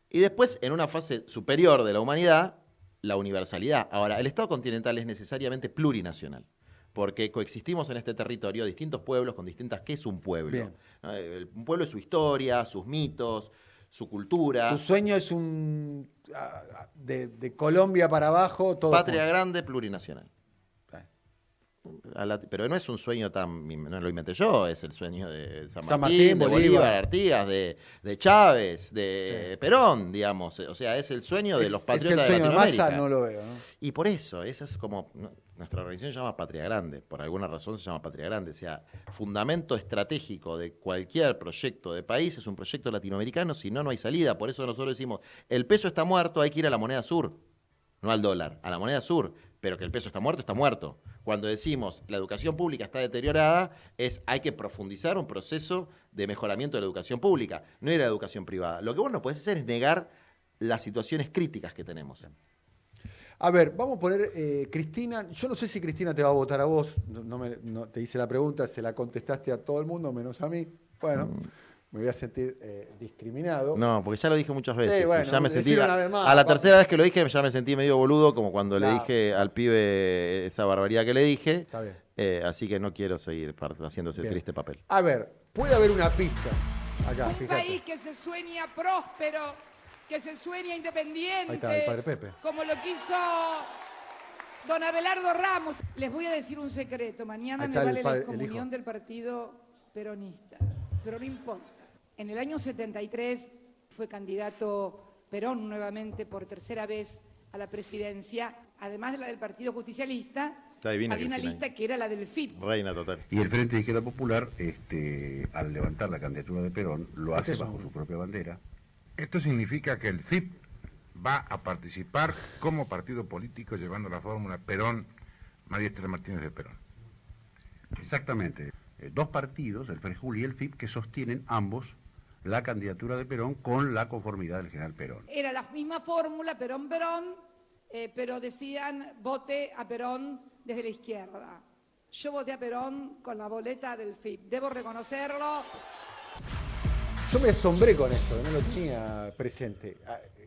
Y después, en una fase superior de la humanidad, la universalidad. Ahora, el Estado continental es necesariamente plurinacional, porque coexistimos en este territorio distintos pueblos con distintas... ¿Qué es un pueblo? Bien. ¿No? Un pueblo es su historia, sus mitos, su cultura. Tu sueño es de Colombia para abajo, todo Patria junto. grande, plurinacional. Pero no es un sueño no lo inventé yo, es el sueño de San Martín, de Bolívar, Artigas, de Chávez, de Perón, digamos. O sea, es el sueño de los patriotas el sueño de de Latinoamérica. Massa, no lo veo, ¿no? Y por eso, esa es como... Nuestra organización se llama Patria Grande, por alguna razón se llama Patria Grande. O sea, fundamento estratégico de cualquier proyecto de país es un proyecto latinoamericano, si no, no hay salida. Por eso nosotros decimos, el peso está muerto, hay que ir a la moneda sur, no al dólar, a la moneda sur. Pero que el peso está muerto, está muerto. Cuando decimos la educación pública está deteriorada, hay que profundizar un proceso de mejoramiento de la educación pública, no ir a la educación privada. Lo que vos no podés hacer es negar las situaciones críticas que tenemos. A ver, vamos a poner Cristina. Yo no sé si Cristina te va a votar a vos. No te hice la pregunta, se la contestaste a todo el mundo, menos a mí. Bueno, me voy a sentir discriminado. No, porque ya lo dije muchas veces. Sí, bueno, ya me sentí, decilo una vez más, a la papá. tercera vez que lo dije ya me sentí medio boludo, como cuando le No. dije al pibe esa barbaridad que le dije. Está bien. Así que no quiero seguir haciendo ese Bien. triste papel. A ver, puede haber una pista. Acá, Un fíjate. país que se sueña próspero, que se sueña independiente, Ahí está, el padre Pepe. como lo quiso don Abelardo Ramos. Les voy a decir un secreto. Mañana Ahí me está vale el la padre- el excomunión hijo. del partido peronista, pero no importa. En el año 73 fue candidato Perón nuevamente por tercera vez a la presidencia, además de la del Partido Justicialista. Está divina, Había una Cristina. lista que era la del FIP. Reina total. Y el Frente de Izquierda Popular, al levantar la candidatura de Perón, lo hace es bajo un- su propia bandera. Esto significa que el FIP va a participar como partido político llevando la fórmula Perón, María Estela Martínez de Perón. Exactamente. Dos partidos, el Frejul y el FIP, que sostienen ambos la candidatura de Perón con la conformidad del general Perón. Era la misma fórmula, Perón, pero decían vote a Perón desde la izquierda. Yo voté a Perón con la boleta del FIP. Debo reconocerlo. Yo me asombré con eso, no lo tenía presente.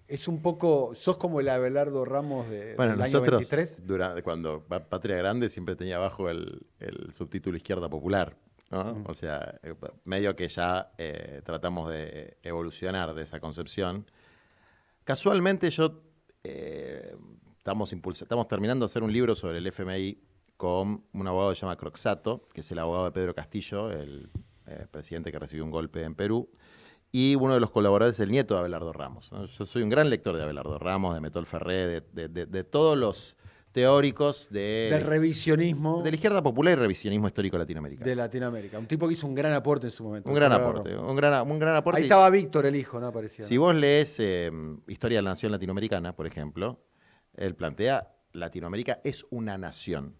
Es un poco, sos como el Abelardo Ramos Bueno, del año nosotros, 23. cuando Patria Grande, siempre tenía abajo el subtítulo Izquierda Popular, ¿no? O sea, medio que ya tratamos de evolucionar de esa concepción. Casualmente estamos terminando de hacer un libro sobre el FMI con un abogado que se llama Croxato, que es el abogado de Pedro Castillo, el presidente que recibió un golpe en Perú, y uno de los colaboradores es el nieto de Abelardo Ramos, ¿no? Yo soy un gran lector de Abelardo Ramos, de Metol Ferré, de todos los teóricos del revisionismo. De la izquierda popular y revisionismo histórico latinoamericano. De Latinoamérica. Un tipo que hizo un gran aporte en su momento. Un gran aporte. Ahí estaba Víctor, el hijo, ¿no? Aparecía. Si vos lees Historia de la Nación Latinoamericana, por ejemplo, él plantea, Latinoamérica es una nación.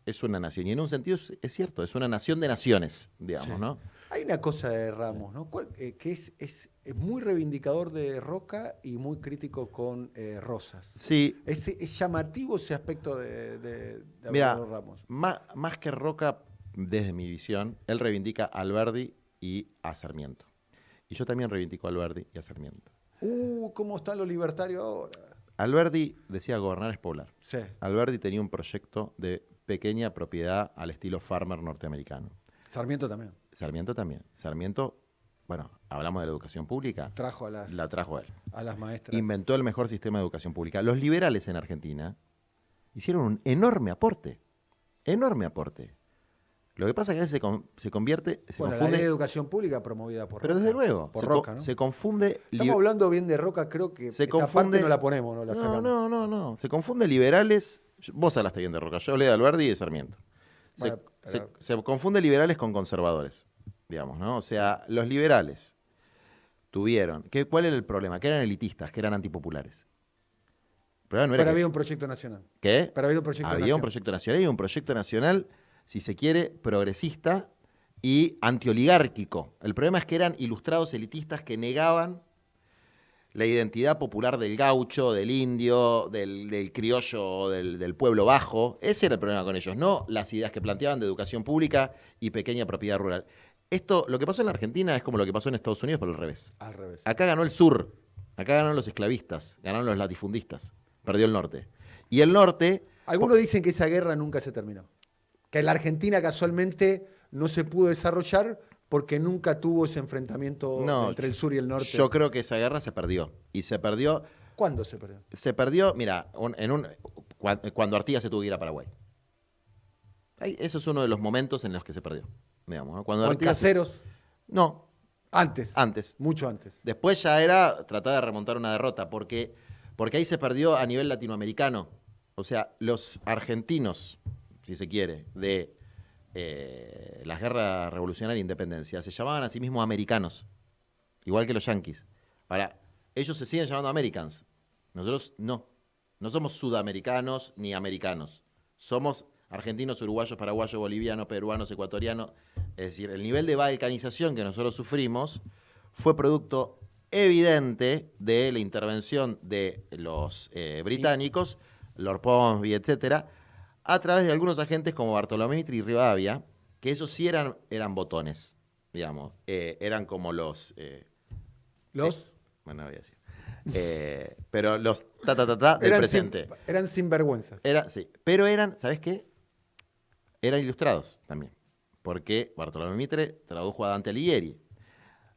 Es una nación. Y en un sentido es cierto, es una nación de naciones, digamos, Sí. ¿no? Hay una cosa de Ramos, ¿no? Que es muy reivindicador de Roca y muy crítico con Rosas. Sí. Es llamativo ese aspecto de Mira, Abelardo Ramos. más que Roca, desde mi visión, él reivindica a Alberdi y a Sarmiento. Y yo también reivindico a Alberdi y a Sarmiento. ¿Cómo están los libertarios ahora? Alberdi decía gobernar es poblar. Sí. Alberdi tenía un proyecto de pequeña propiedad al estilo farmer norteamericano. Sarmiento también. Sarmiento también. Sarmiento, bueno, hablamos de la educación pública. La trajo él. A las maestras. Inventó el mejor sistema de educación pública. Los liberales en Argentina hicieron un enorme aporte. Enorme aporte. Lo que pasa es que a veces se convierte... Bueno, la ley de educación pública promovida por Pero Roca. desde luego. Por Roca, ¿no? Se confunde... Estamos hablando bien de Roca, creo que se esta confunde, parte no la ponemos, no la sacamos. No. Se confunde liberales... Vos hablaste bien de Roca. Yo hablé de Alberdi y de Sarmiento. Bueno, Se confunde liberales con conservadores, digamos, ¿no? O sea, los liberales tuvieron... ¿Cuál era el problema? Que eran elitistas, que eran antipopulares. El problema no era Pero que- había un proyecto nacional. ¿Qué? Pero había un proyecto Había nacional. un proyecto nacional y un proyecto nacional, si se quiere, progresista y antioligárquico. El problema es que eran ilustrados elitistas que negaban la identidad popular del gaucho, del indio, del criollo o del pueblo bajo. Ese era el problema con ellos, no las ideas que planteaban de educación pública y pequeña propiedad rural. Lo que pasó en la Argentina es como lo que pasó en Estados Unidos, pero al revés. Al revés. Acá ganó el sur, acá ganaron los esclavistas, ganaron los latifundistas, perdió el norte. Y el norte... Algunos dicen que esa guerra nunca se terminó. Que en la Argentina casualmente no se pudo desarrollar porque nunca tuvo ese enfrentamiento entre el sur y el norte. Yo creo que esa guerra se perdió. Y se perdió... ¿Cuándo se perdió? Se perdió, mira, cuando Artigas se tuvo que ir a Paraguay. Eso es uno de los momentos en los que se perdió. Digamos, ¿no? Cuando ¿O en Artigas Caseros? No. Antes. Antes. Mucho antes. Después ya era tratar de remontar una derrota, porque ahí se perdió a nivel latinoamericano. O sea, los argentinos, si se quiere, de las guerras revolucionarias e independencia, se llamaban a sí mismos americanos, igual que los yanquis. Ahora, ellos se siguen llamando Americans. Nosotros no. No somos sudamericanos ni americanos. Somos argentinos, uruguayos, paraguayos, bolivianos, peruanos, ecuatorianos. Es decir, el nivel de balcanización que nosotros sufrimos fue producto evidente de la intervención de los británicos, Lord Ponsonby, etcétera, a través de algunos agentes como Bartolomé Mitre y Rivadavia, que esos sí eran botones, digamos. Eran como los... bueno, no voy a decir. Pero los del presente. Eran sinvergüenzas. Sí, pero eran, ¿sabes qué? Eran ilustrados también, porque Bartolomé Mitre tradujo a Dante Alighieri.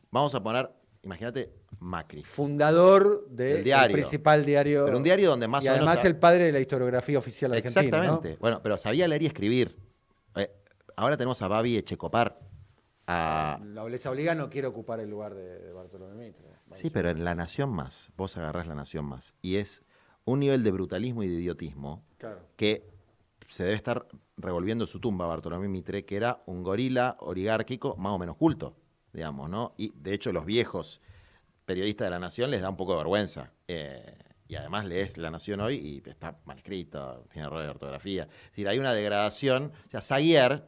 Vamos a poner, imagínate, Macri. Fundador del diario. principal diario. Pero un diario donde más y o menos... además el padre de la historiografía oficial argentina. Exactamente. ¿no? Bueno, pero sabía leer y escribir. Ahora tenemos a Babi Echecopar. La Nobleza Obliga no quiere ocupar el lugar de Bartolomé Mitre. Sí, pero en La Nación Más, vos agarrás La Nación Más, y es un nivel de brutalismo y de idiotismo Claro. que se debe estar revolviendo su tumba Bartolomé Mitre, que era un gorila oligárquico más o menos culto, digamos, ¿no? Y de hecho los viejos periodistas de La Nación les da un poco de vergüenza. Y además lees La Nación hoy y está mal escrito, tiene errores de ortografía. Es decir, hay una degradación. O sea, Saguier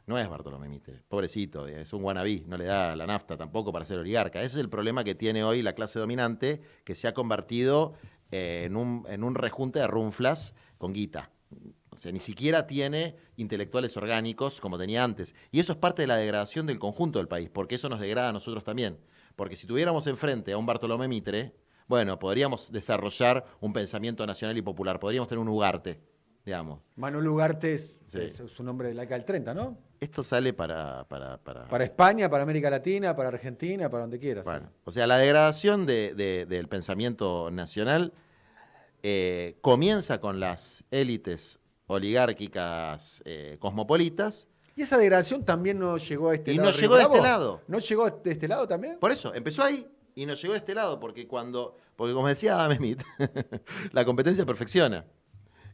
no es Bartolomé Mitre, pobrecito, es un wannabe, no le da la nafta tampoco para ser oligarca. Ese es el problema que tiene hoy la clase dominante, que se ha convertido en un rejunte de runflas con guita. O sea, ni siquiera tiene intelectuales orgánicos como tenía antes. Y eso es parte de la degradación del conjunto del país, porque eso nos degrada a nosotros también. Porque si tuviéramos enfrente a un Bartolomé Mitre, bueno, podríamos desarrollar un pensamiento nacional y popular, podríamos tener un Ugarte, digamos. Manuel Ugarte es Sí. su nombre de la década del 30, ¿no? Esto sale para Para España, para América Latina, para Argentina, para donde quieras. Bueno, o sea, la degradación del pensamiento nacional comienza con las élites oligárquicas cosmopolitas. Y esa degradación también no llegó a este Y lado. no llegó de Bravo. este lado. ¿No llegó de este lado también? Por eso, empezó ahí y nos llegó de este lado, porque como decía Adam Smith, la competencia perfecciona.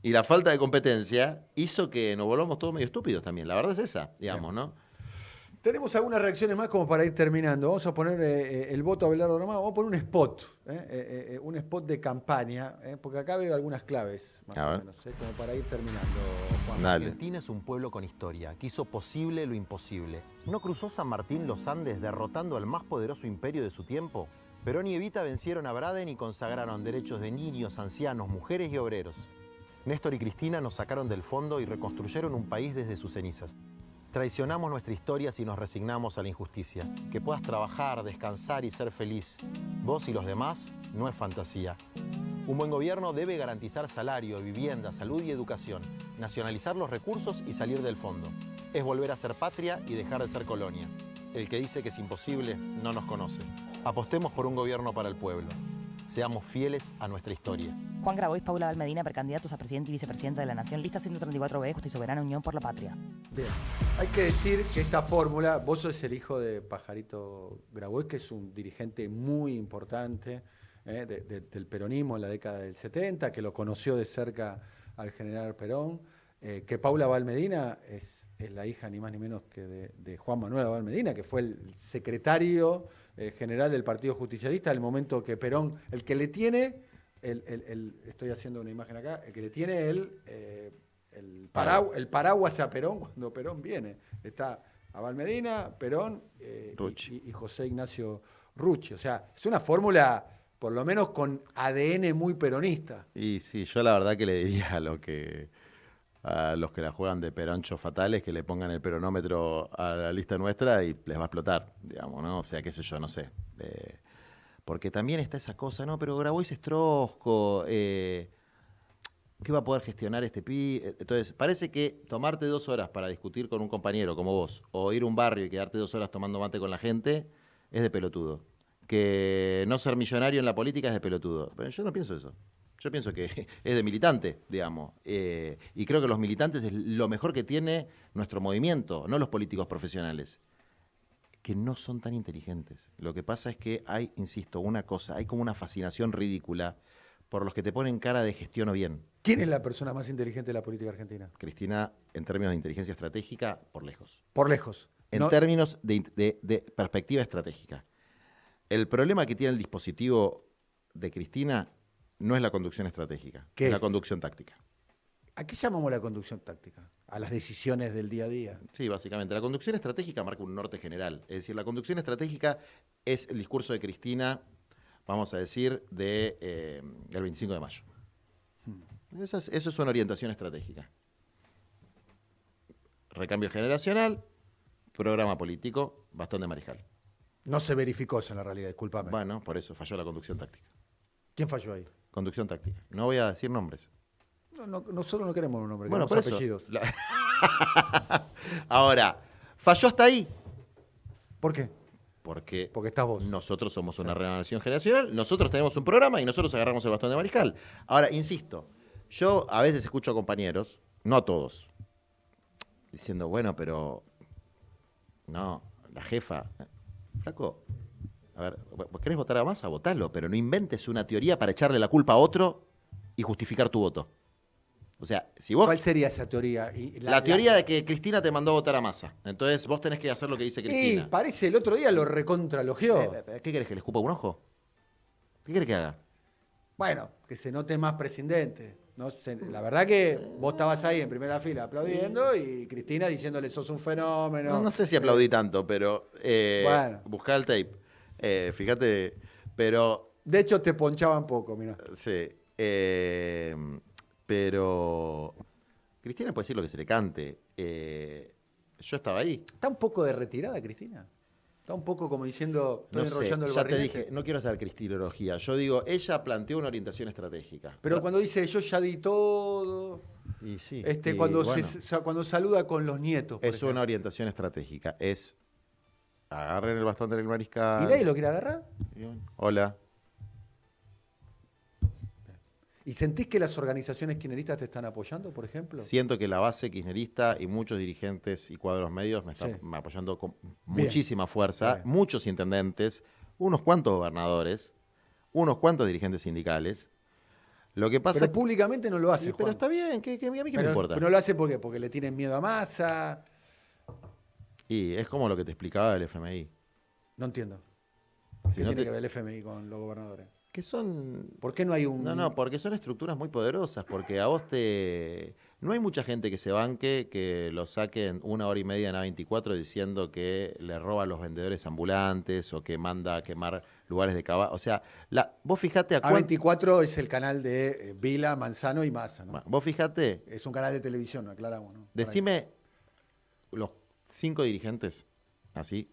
Y la falta de competencia hizo que nos volvamos todos medio estúpidos también. La verdad es esa, digamos, ¿no? Tenemos algunas reacciones más como para ir terminando. Vamos a poner el voto a Abelardo Román. Vamos a poner un spot de campaña, porque acá veo algunas claves, más o menos, como para ir terminando, Juan. Argentina es un pueblo con historia, que hizo posible lo imposible. ¿No cruzó San Martín los Andes derrotando al más poderoso imperio de su tiempo? Perón y Evita vencieron a Braden y consagraron derechos de niños, ancianos, mujeres y obreros. Néstor y Cristina nos sacaron del fondo y reconstruyeron un país desde sus cenizas. Traicionamos nuestra historia si nos resignamos a la injusticia. Que puedas trabajar, descansar y ser feliz, vos y los demás, no es fantasía. Un buen gobierno debe garantizar salario, vivienda, salud y educación, nacionalizar los recursos y salir del fondo. Es volver a ser patria y dejar de ser colonia. El que dice que es imposible no nos conoce. Apostemos por un gobierno para el pueblo. Seamos fieles a nuestra historia. Juan Grabois, Paula Valmedina, precandidatos a presidente y vicepresidenta de la Nación. Lista 134B, Justa y Soberana Unión por la Patria. Bien. Hay que decir que esta fórmula, vos sos el hijo de Pajarito Grabois, que es un dirigente muy importante del peronismo en la década del 70, que lo conoció de cerca al general Perón, que Paula Valmedina es la hija ni más ni menos que de Juan Manuel Valmedina, que fue el secretario general del Partido Justicialista al momento que Perón, el que le tiene, estoy haciendo una imagen acá, el que le tiene el paraguas a Perón cuando Perón viene. Está a Valmedina, Perón y José Ignacio Rucci. O sea, es una fórmula, por lo menos con ADN muy peronista. Y sí, yo la verdad que le diría a los que la juegan de peronchos fatales que le pongan el peronómetro a la lista nuestra y les va a explotar, digamos, ¿no? O sea, qué sé yo, no sé. Porque también está esa cosa, ¿no? Pero Grabois es trosco, ¿qué va a poder gestionar este pibe? Entonces, parece que tomarte 2 horas para discutir con un compañero como vos, o ir a un barrio y quedarte 2 horas tomando mate con la gente, es de pelotudo. Que no ser millonario en la política es de pelotudo. Pero yo no pienso eso. Yo pienso que es de militante, digamos. Y creo que los militantes es lo mejor que tiene nuestro movimiento, no los políticos profesionales, que no son tan inteligentes. Lo que pasa es que hay, insisto, una cosa, hay como una fascinación ridícula por los que te ponen cara de gestiono bien. ¿Quién es la persona más inteligente de la política argentina? Cristina, en términos de inteligencia estratégica, por lejos. Por lejos. En términos de perspectiva estratégica. El problema que tiene el dispositivo de Cristina no es la conducción estratégica, es la conducción táctica. ¿A qué llamamos la conducción táctica? A las decisiones del día a día. Sí, básicamente. La conducción estratégica marca un norte general. Es decir, la conducción estratégica es el discurso de Cristina, vamos a decir, del 25 de mayo. Eso es una orientación estratégica. Recambio generacional, programa político, bastón de mariscal. No se verificó eso en la realidad, discúlpame. Bueno, por eso falló la conducción táctica. ¿Quién falló ahí? Conducción táctica. No voy a decir nombres. Nosotros no queremos un nombre, Bueno, queremos por eso. apellidos. Ahora, falló hasta ahí. ¿Por qué? Porque estás vos. Nosotros somos una renovación generacional, nosotros tenemos un programa y nosotros agarramos el bastón de mariscal. Ahora, insisto, yo a veces escucho a compañeros, no a todos, diciendo, bueno, pero no, la jefa, flaco, a ver, ¿vos querés votar a Massa? Votalo, pero no inventes una teoría para echarle la culpa a otro y justificar tu voto. O sea, si vos... ¿Cuál sería esa teoría? La teoría de que Cristina te mandó a votar a Massa. Entonces vos tenés que hacer lo que dice Cristina. Y parece, el otro día lo recontralogió. ¿Qué querés, que le escupa un ojo? ¿Qué querés que haga? Bueno, que se note más presidente. La verdad que vos estabas ahí en primera fila aplaudiendo y Cristina diciéndole sos un fenómeno. No sé si aplaudí tanto, pero bueno. Buscá el tape. Fíjate, pero... De hecho te ponchaban poco, mirá. Sí. Pero Cristina puede decir lo que se le cante. Yo estaba ahí. ¿Está un poco de retirada, Cristina? Está un poco como diciendo, estoy enrollando el ya barrilete. te dije, no quiero hacer cristilología. Yo digo, ella planteó una orientación estratégica. Pero cuando dice yo ya di todo, y sí, cuando saluda con los nietos. Es una orientación estratégica. Es agarren el bastón del mariscal. ¿Y nadie lo quiere agarrar? Hola. ¿Y sentís que las organizaciones kirchneristas te están apoyando, por ejemplo? Siento que la base kirchnerista y muchos dirigentes y cuadros medios me están apoyando con muchísima fuerza, Bien. muchos intendentes, unos cuantos gobernadores, unos cuantos dirigentes sindicales. Lo que pasa Pero públicamente no lo hace, pero Juan. está bien, a mí qué me Pero importa. no lo hace ¿por qué? Porque le tienen miedo a Massa. Y es como lo que te explicaba el FMI. No entiendo. Si ¿Qué no tiene te- que ver el FMI con los gobernadores? Que son... ¿Por qué no hay un...? No, porque son estructuras muy poderosas, porque a vos te... No hay mucha gente que se banque que lo saquen 1 hora y media en A24 diciendo que le roba a los vendedores ambulantes o que manda a quemar lugares de caballo. O sea, vos fijate a cuánto... A24 es el canal de Vila, Manzano y Massa, ¿no? Vos fijate, Es un canal de televisión, aclaramos, ¿no? decime los 5 dirigentes, así,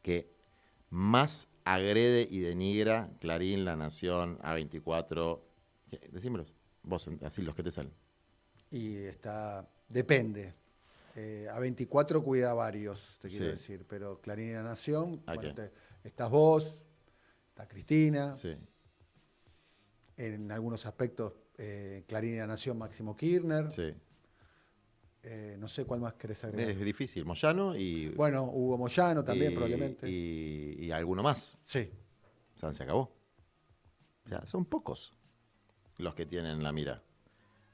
que más agrede y denigra Clarín, La Nación, A24. Decímelos, vos, así los que te salen. Y está... Depende. A24 cuida a varios, te quiero Sí. decir. Pero Clarín y La Nación, ¿A bueno, qué? estás vos, está Cristina. Sí. En algunos aspectos, Clarín y La Nación, Máximo Kirchner. Sí. No sé cuál más querés agregar. Es difícil, Moyano y... Bueno, Hugo Moyano también, y- probablemente. Y alguno más. Sí. O sea, se acabó. O sea, son pocos los que tienen la mira.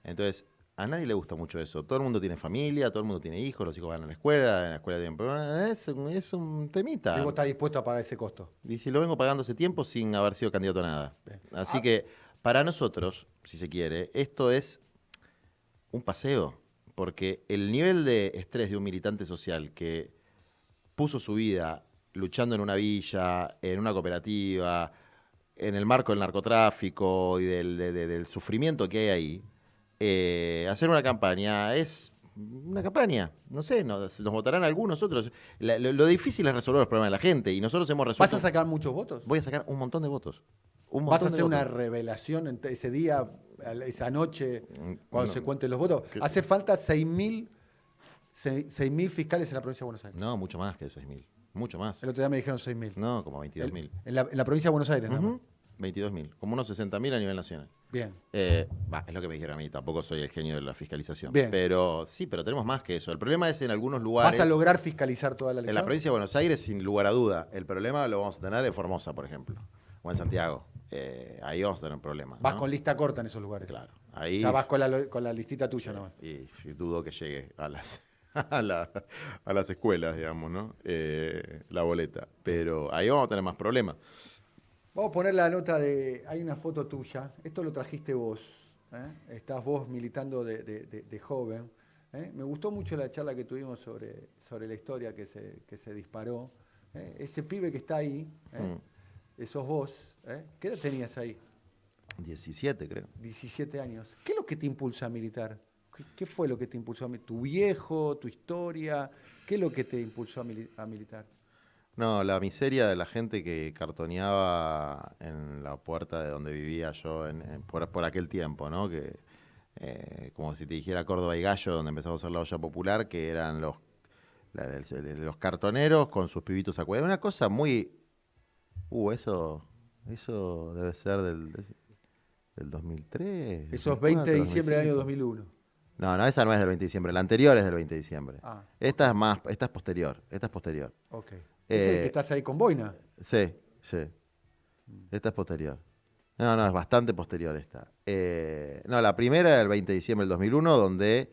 Entonces, a nadie le gusta mucho eso. Todo el mundo tiene familia, todo el mundo tiene hijos, los hijos van a la escuela, en la escuela tienen problemas. Es un temita. Y vos estás dispuesto a pagar ese costo. Y si lo vengo pagando hace tiempo sin haber sido candidato a nada. Así Ah. que, para nosotros, si se quiere, esto es un paseo. Porque el nivel de estrés de un militante social que puso su vida luchando en una villa, en una cooperativa, en el marco del narcotráfico y del sufrimiento que hay ahí, hacer una campaña es una campaña. No sé, nos votarán algunos otros. Lo difícil es resolver los problemas de la gente y nosotros hemos resuelto... ¿Vas a sacar muchos votos? Voy a sacar un montón de votos. Un ¿Vas a montón de hacer una votos. revelación ese día, esa noche, cuando no. se cuenten los votos? Hace falta 6.000 fiscales en la provincia de Buenos Aires. No, mucho más que 6.000. Mucho más. El otro día me dijeron 6.000. No, como 22.000. En la provincia de Buenos Aires, nada más. Ujú. 22.000, como unos 60.000 a nivel nacional. Bien. Es lo que me dijeron a mí, tampoco soy el genio de la fiscalización. Bien. Pero sí, pero tenemos más que eso. El problema es en algunos lugares... ¿Vas a lograr fiscalizar toda la En elección? la provincia de Buenos Aires, sin lugar a duda. El problema lo vamos a tener en Formosa, por ejemplo. O en Santiago. Ahí vamos a tener problemas. Vas ¿no? con lista corta en esos lugares. Claro. Ahí, O sea, vas con la listita tuya nomás. y sí, dudo que llegue a las, a las escuelas, digamos, ¿no? La boleta. Pero ahí vamos a tener más problemas. Vamos a poner la nota de... Hay una foto tuya. Esto lo trajiste vos. Estás vos militando de joven. Me gustó mucho la charla que tuvimos sobre la historia que se disparó. Ese pibe que está ahí, sos vos. ¿Qué edad tenías ahí? 17, creo. 17 años. ¿Qué es lo que te impulsa a militar? ¿Qué fue lo que te impulsó a militar? ¿Tu viejo? ¿Tu historia? ¿Qué es lo que te impulsó a militar? No, la miseria de la gente que cartoneaba en la puerta de donde vivía yo por aquel tiempo, ¿no? Que como si te dijera Córdoba y Gallo, donde empezamos a hacer la olla popular, que eran los cartoneros con sus pibitos a cuidar. Una cosa muy... Eso debe ser del 2003. Eso es 20 de 2004, diciembre del año 2005. 2001. No, esa no es del 20 de diciembre. La anterior es del 20 de diciembre. Ah. Esta es posterior. Ok. ¿Ese es el que estás ahí con Boina? Sí. Esta es posterior. No, es bastante posterior esta. No, la primera era el 20 de diciembre del 2001, donde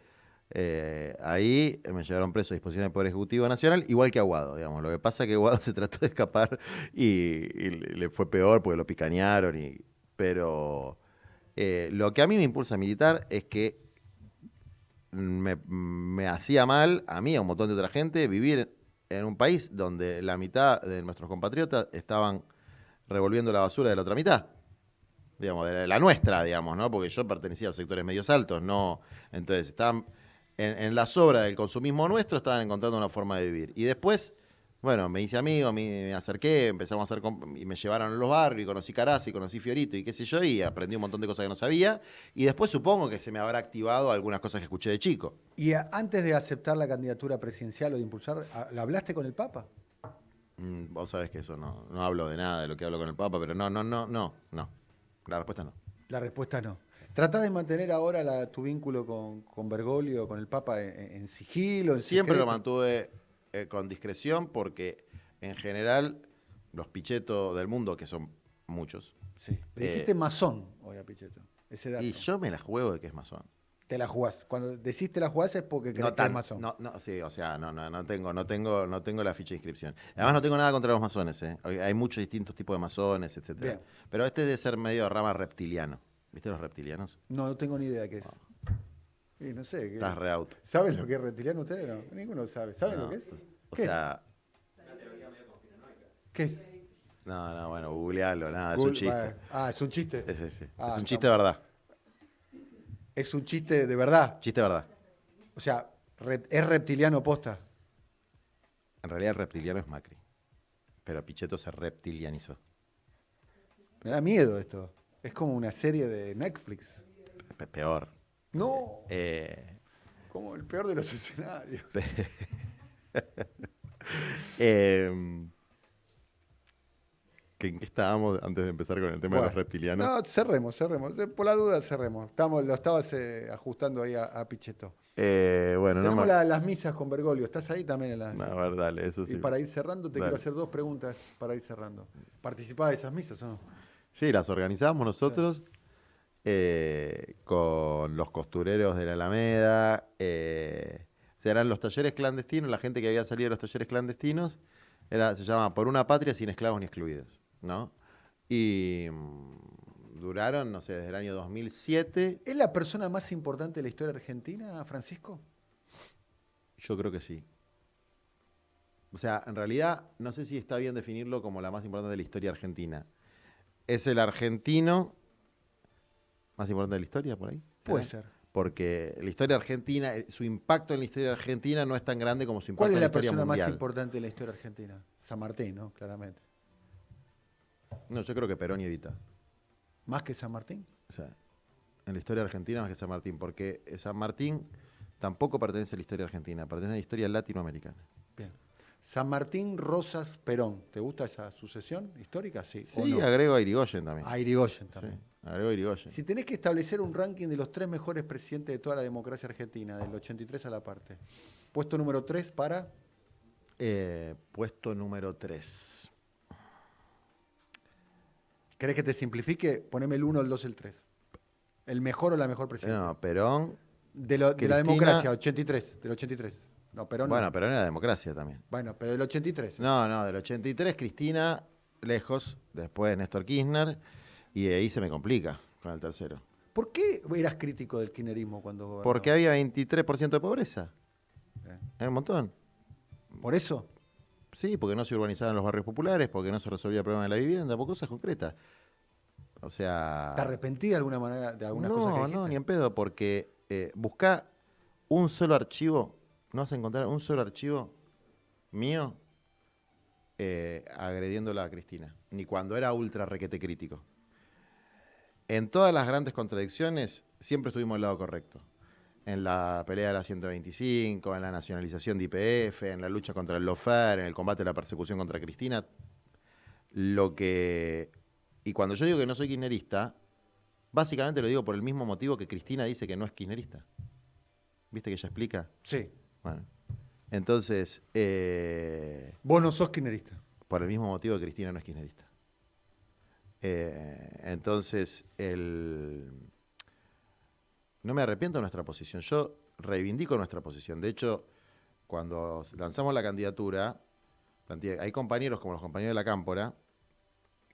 ahí me llevaron preso a disposición del Poder Ejecutivo Nacional, igual que Aguado, digamos. Lo que pasa es que Aguado se trató de escapar y le fue peor porque lo picanearon. Pero lo que a mí me impulsa a militar es que me hacía mal, a mí y a un montón de otra gente, vivir en un país donde la mitad de nuestros compatriotas estaban revolviendo la basura de la otra mitad, digamos, de la nuestra, digamos, ¿no? Porque yo pertenecía a los sectores medios altos, no. Entonces, estaban en la sobra del consumismo nuestro, estaban encontrando una forma de vivir. Y después, bueno, me hice amigo, me acerqué, empezamos a hacer, y me llevaron a los barrios, y conocí Carazzi, conocí Fiorito, y qué sé yo, y aprendí un montón de cosas que no sabía. Y después supongo que se me habrá activado algunas cosas que escuché de chico. Y antes de aceptar la candidatura presidencial o de impulsar, ¿la hablaste con el Papa? Vos sabés que eso no hablo de nada de lo que hablo con el Papa, pero no. La respuesta no. La respuesta no. ¿Tratás de mantener ahora tu vínculo con Bergoglio, con el Papa, en sigilo, en Siempre lo secreto? mantuve con discreción porque, en general, los pichetos del mundo, que son muchos... Sí. Le dijiste masón hoy a Pichetto, ese dato. Y yo me la juego de que es masón. Te la jugás. Cuando decís te la jugás es porque crees que es masón. Sí, o sea, no tengo la ficha de inscripción. Además no tengo nada contra los masones, ¿eh? Hay muchos distintos tipos de masones, etcétera. Bien. Pero este debe ser medio rama reptiliano. ¿Viste los reptilianos? No tengo ni idea qué es. Y no sé. Estás re out. ¿Saben lo que es reptiliano ustedes? No, ninguno sabe. ¿Saben No, lo que es? O ¿Qué sea... ¿Qué es? No, bueno, googlealo, nada, Google- es un chiste. es un chiste. Sí. Ah, Es un chiste de verdad. Es un chiste de verdad. Chiste de verdad. O sea, es reptiliano posta. En realidad el reptiliano es Macri. Pero Pichetto se reptilianizó. Me da miedo esto. Es como una serie de Netflix. Peor. No. Como el peor de los escenarios. ¿En qué estábamos antes de empezar con el tema de los reptilianos? No, cerremos. Por la duda cerremos. Lo estabas ajustando ahí a Pichetto. Bueno, Tenemos las misas con Bergoglio. ¿Estás ahí también en las? A ver, dale, eso sí. Y para ir cerrando, te Dale. quiero hacer 2 preguntas para ir cerrando. ¿Participás de esas misas o no? Sí, las organizamos nosotros con los costureros de la Alameda. Serán los talleres clandestinos, la gente que había salido de los talleres clandestinos. Se llama Por una patria sin esclavos ni excluidos, ¿no? Y duraron, no sé, desde el año 2007. ¿Es la persona más importante de la historia argentina, Francisco? Yo creo que sí. O sea, en realidad, no sé si está bien definirlo como la más importante de la historia argentina. ¿Es el argentino más importante de la historia, por ahí? Puede ser. Porque la historia argentina, su impacto en la historia argentina no es tan grande como su impacto ¿Cuál en es la la historia persona mundial. más importante de la historia argentina? San Martín, ¿no? Claramente. No, yo creo que Perón y Evita. ¿Más que San Martín? O sea, en la historia argentina más que San Martín, porque San Martín tampoco pertenece a la historia argentina, pertenece a la historia latinoamericana. Bien. San Martín, Rosas, Perón. ¿Te gusta esa sucesión histórica? Sí. ¿o Sí, no? agrego a Irigoyen también. A Irigoyen también. Sí, agrego a Irigoyen. Si tenés que establecer un ranking de los 3 mejores presidentes de toda la democracia argentina, del 83 a la parte. Puesto número 3 para... Puesto número 3. ¿Querés que te simplifique? Poneme el 1, el 2, el 3. ¿El mejor o la mejor presidente? No, Perón. De la Cristina. democracia, 83. Del 83. No, Perón Bueno, no. Perón era democracia también. Bueno, pero del 83. No, del 83 Cristina, lejos, después Néstor Kirchner, y de ahí se me complica con el tercero. ¿Por qué eras crítico del kirchnerismo cuando gobernaba? Porque había 23% de pobreza. Bien. Era un montón. ¿Por eso? Sí, porque no se urbanizaban los barrios populares, porque no se resolvía el problema de la vivienda, por cosas concretas. O sea... ¿Te arrepentí de alguna manera de algunas cosas que dijiste? No, ni en pedo, porque buscá un solo archivo, no vas a encontrar un solo archivo mío agrediéndola a Cristina, ni cuando era ultra requete crítico. En todas las grandes contradicciones siempre estuvimos al lado correcto. En la pelea de la 125, en la nacionalización de YPF, en la lucha contra el lawfare, en el combate a la persecución contra Cristina. Y cuando yo digo que no soy kirchnerista, básicamente lo digo por el mismo motivo que Cristina dice que no es kirchnerista. ¿Viste que ella explica? Sí. Bueno, entonces... Vos no sos kirchnerista. Por el mismo motivo que Cristina no es kirchnerista. Entonces, no me arrepiento de nuestra posición. Yo reivindico nuestra posición. De hecho, cuando lanzamos la candidatura, hay compañeros como los compañeros de la Cámpora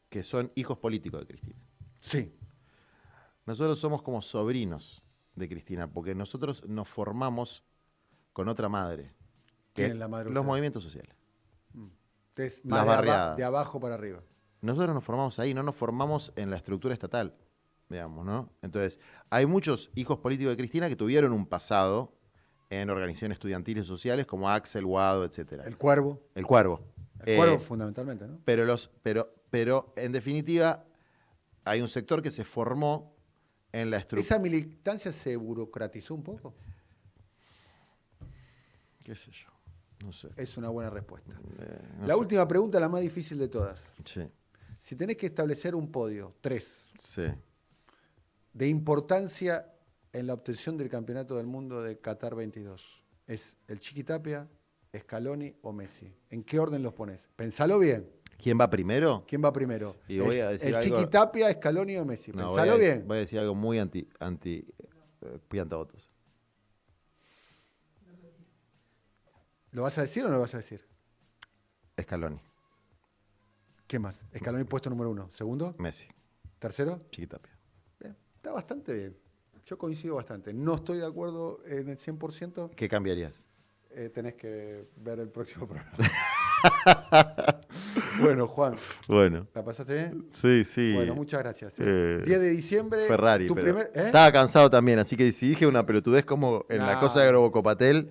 que son hijos políticos de Cristina. Sí. Nosotros somos como sobrinos de Cristina, porque nosotros nos formamos con otra madre. ¿Quién es la madre? Los movimientos sociales. Entonces, Las barriadas. de abajo para arriba. Nosotros nos formamos ahí, no nos formamos en la estructura estatal, digamos, ¿no? Entonces, hay muchos hijos políticos de Cristina que tuvieron un pasado en organizaciones estudiantiles sociales como Axel, Guado, etcétera. El Cuervo. El Cuervo. El Cuervo fundamentalmente, ¿no? Pero en definitiva, hay un sector que se formó en la estructura. ¿Esa militancia se burocratizó un poco? ¿Qué sé yo? No sé. Es una buena respuesta. No La sé. última pregunta, la más difícil de todas. Sí. Si tenés que establecer un podio, 3, Sí. de importancia en la obtención del Campeonato del Mundo de Qatar 22? ¿Es el Chiqui Tapia, Scaloni o Messi? ¿En qué orden los pones? Pensalo bien. ¿Quién va primero? ¿Quién va primero? Y voy a decir ¿El algo... Chiqui Tapia, Scaloni o Messi? No, Pensalo bien. Voy a decir algo muy piantabotos. ¿Lo vas a decir o no lo vas a decir? Scaloni. ¿Quién más? Scaloni puesto número 1. ¿Segundo? Messi. ¿Tercero? Chiqui Tapia. Bien, está bastante bien. Yo coincido bastante. No estoy de acuerdo en el 100%. ¿Qué cambiarías? Tenés que ver el próximo programa. Bueno, Juan. Bueno. ¿La pasaste bien? Sí, sí. Bueno, muchas gracias. 10 de diciembre. Ferrari. Tu Pero primer, estaba cansado también, así que si dije una pelotudez como en la cosa de Grobocopatel,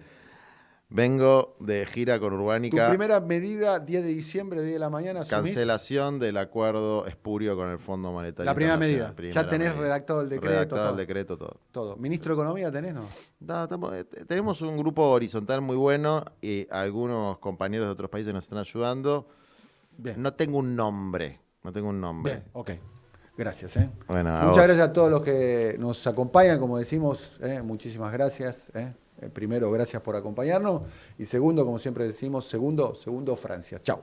vengo de gira con Tu Urbánica. primera medida, 10 de diciembre, 10 de la mañana, asumís. Cancelación del acuerdo espurio con el Fondo Monetario La primera medida. Internacional. Ya tenés medida. redactado el decreto. Redactado todo. el decreto, todo. Todo. ¿Ministro de Economía tenés, no? Tenemos un grupo horizontal muy bueno y algunos compañeros de otros países nos están ayudando. Bien. No tengo un nombre. Bien, ok. Gracias. Bueno, Muchas gracias a todos los que nos acompañan, como decimos, muchísimas gracias. Primero, gracias por acompañarnos. Y segundo, como siempre decimos, segundo, Francia. Chao.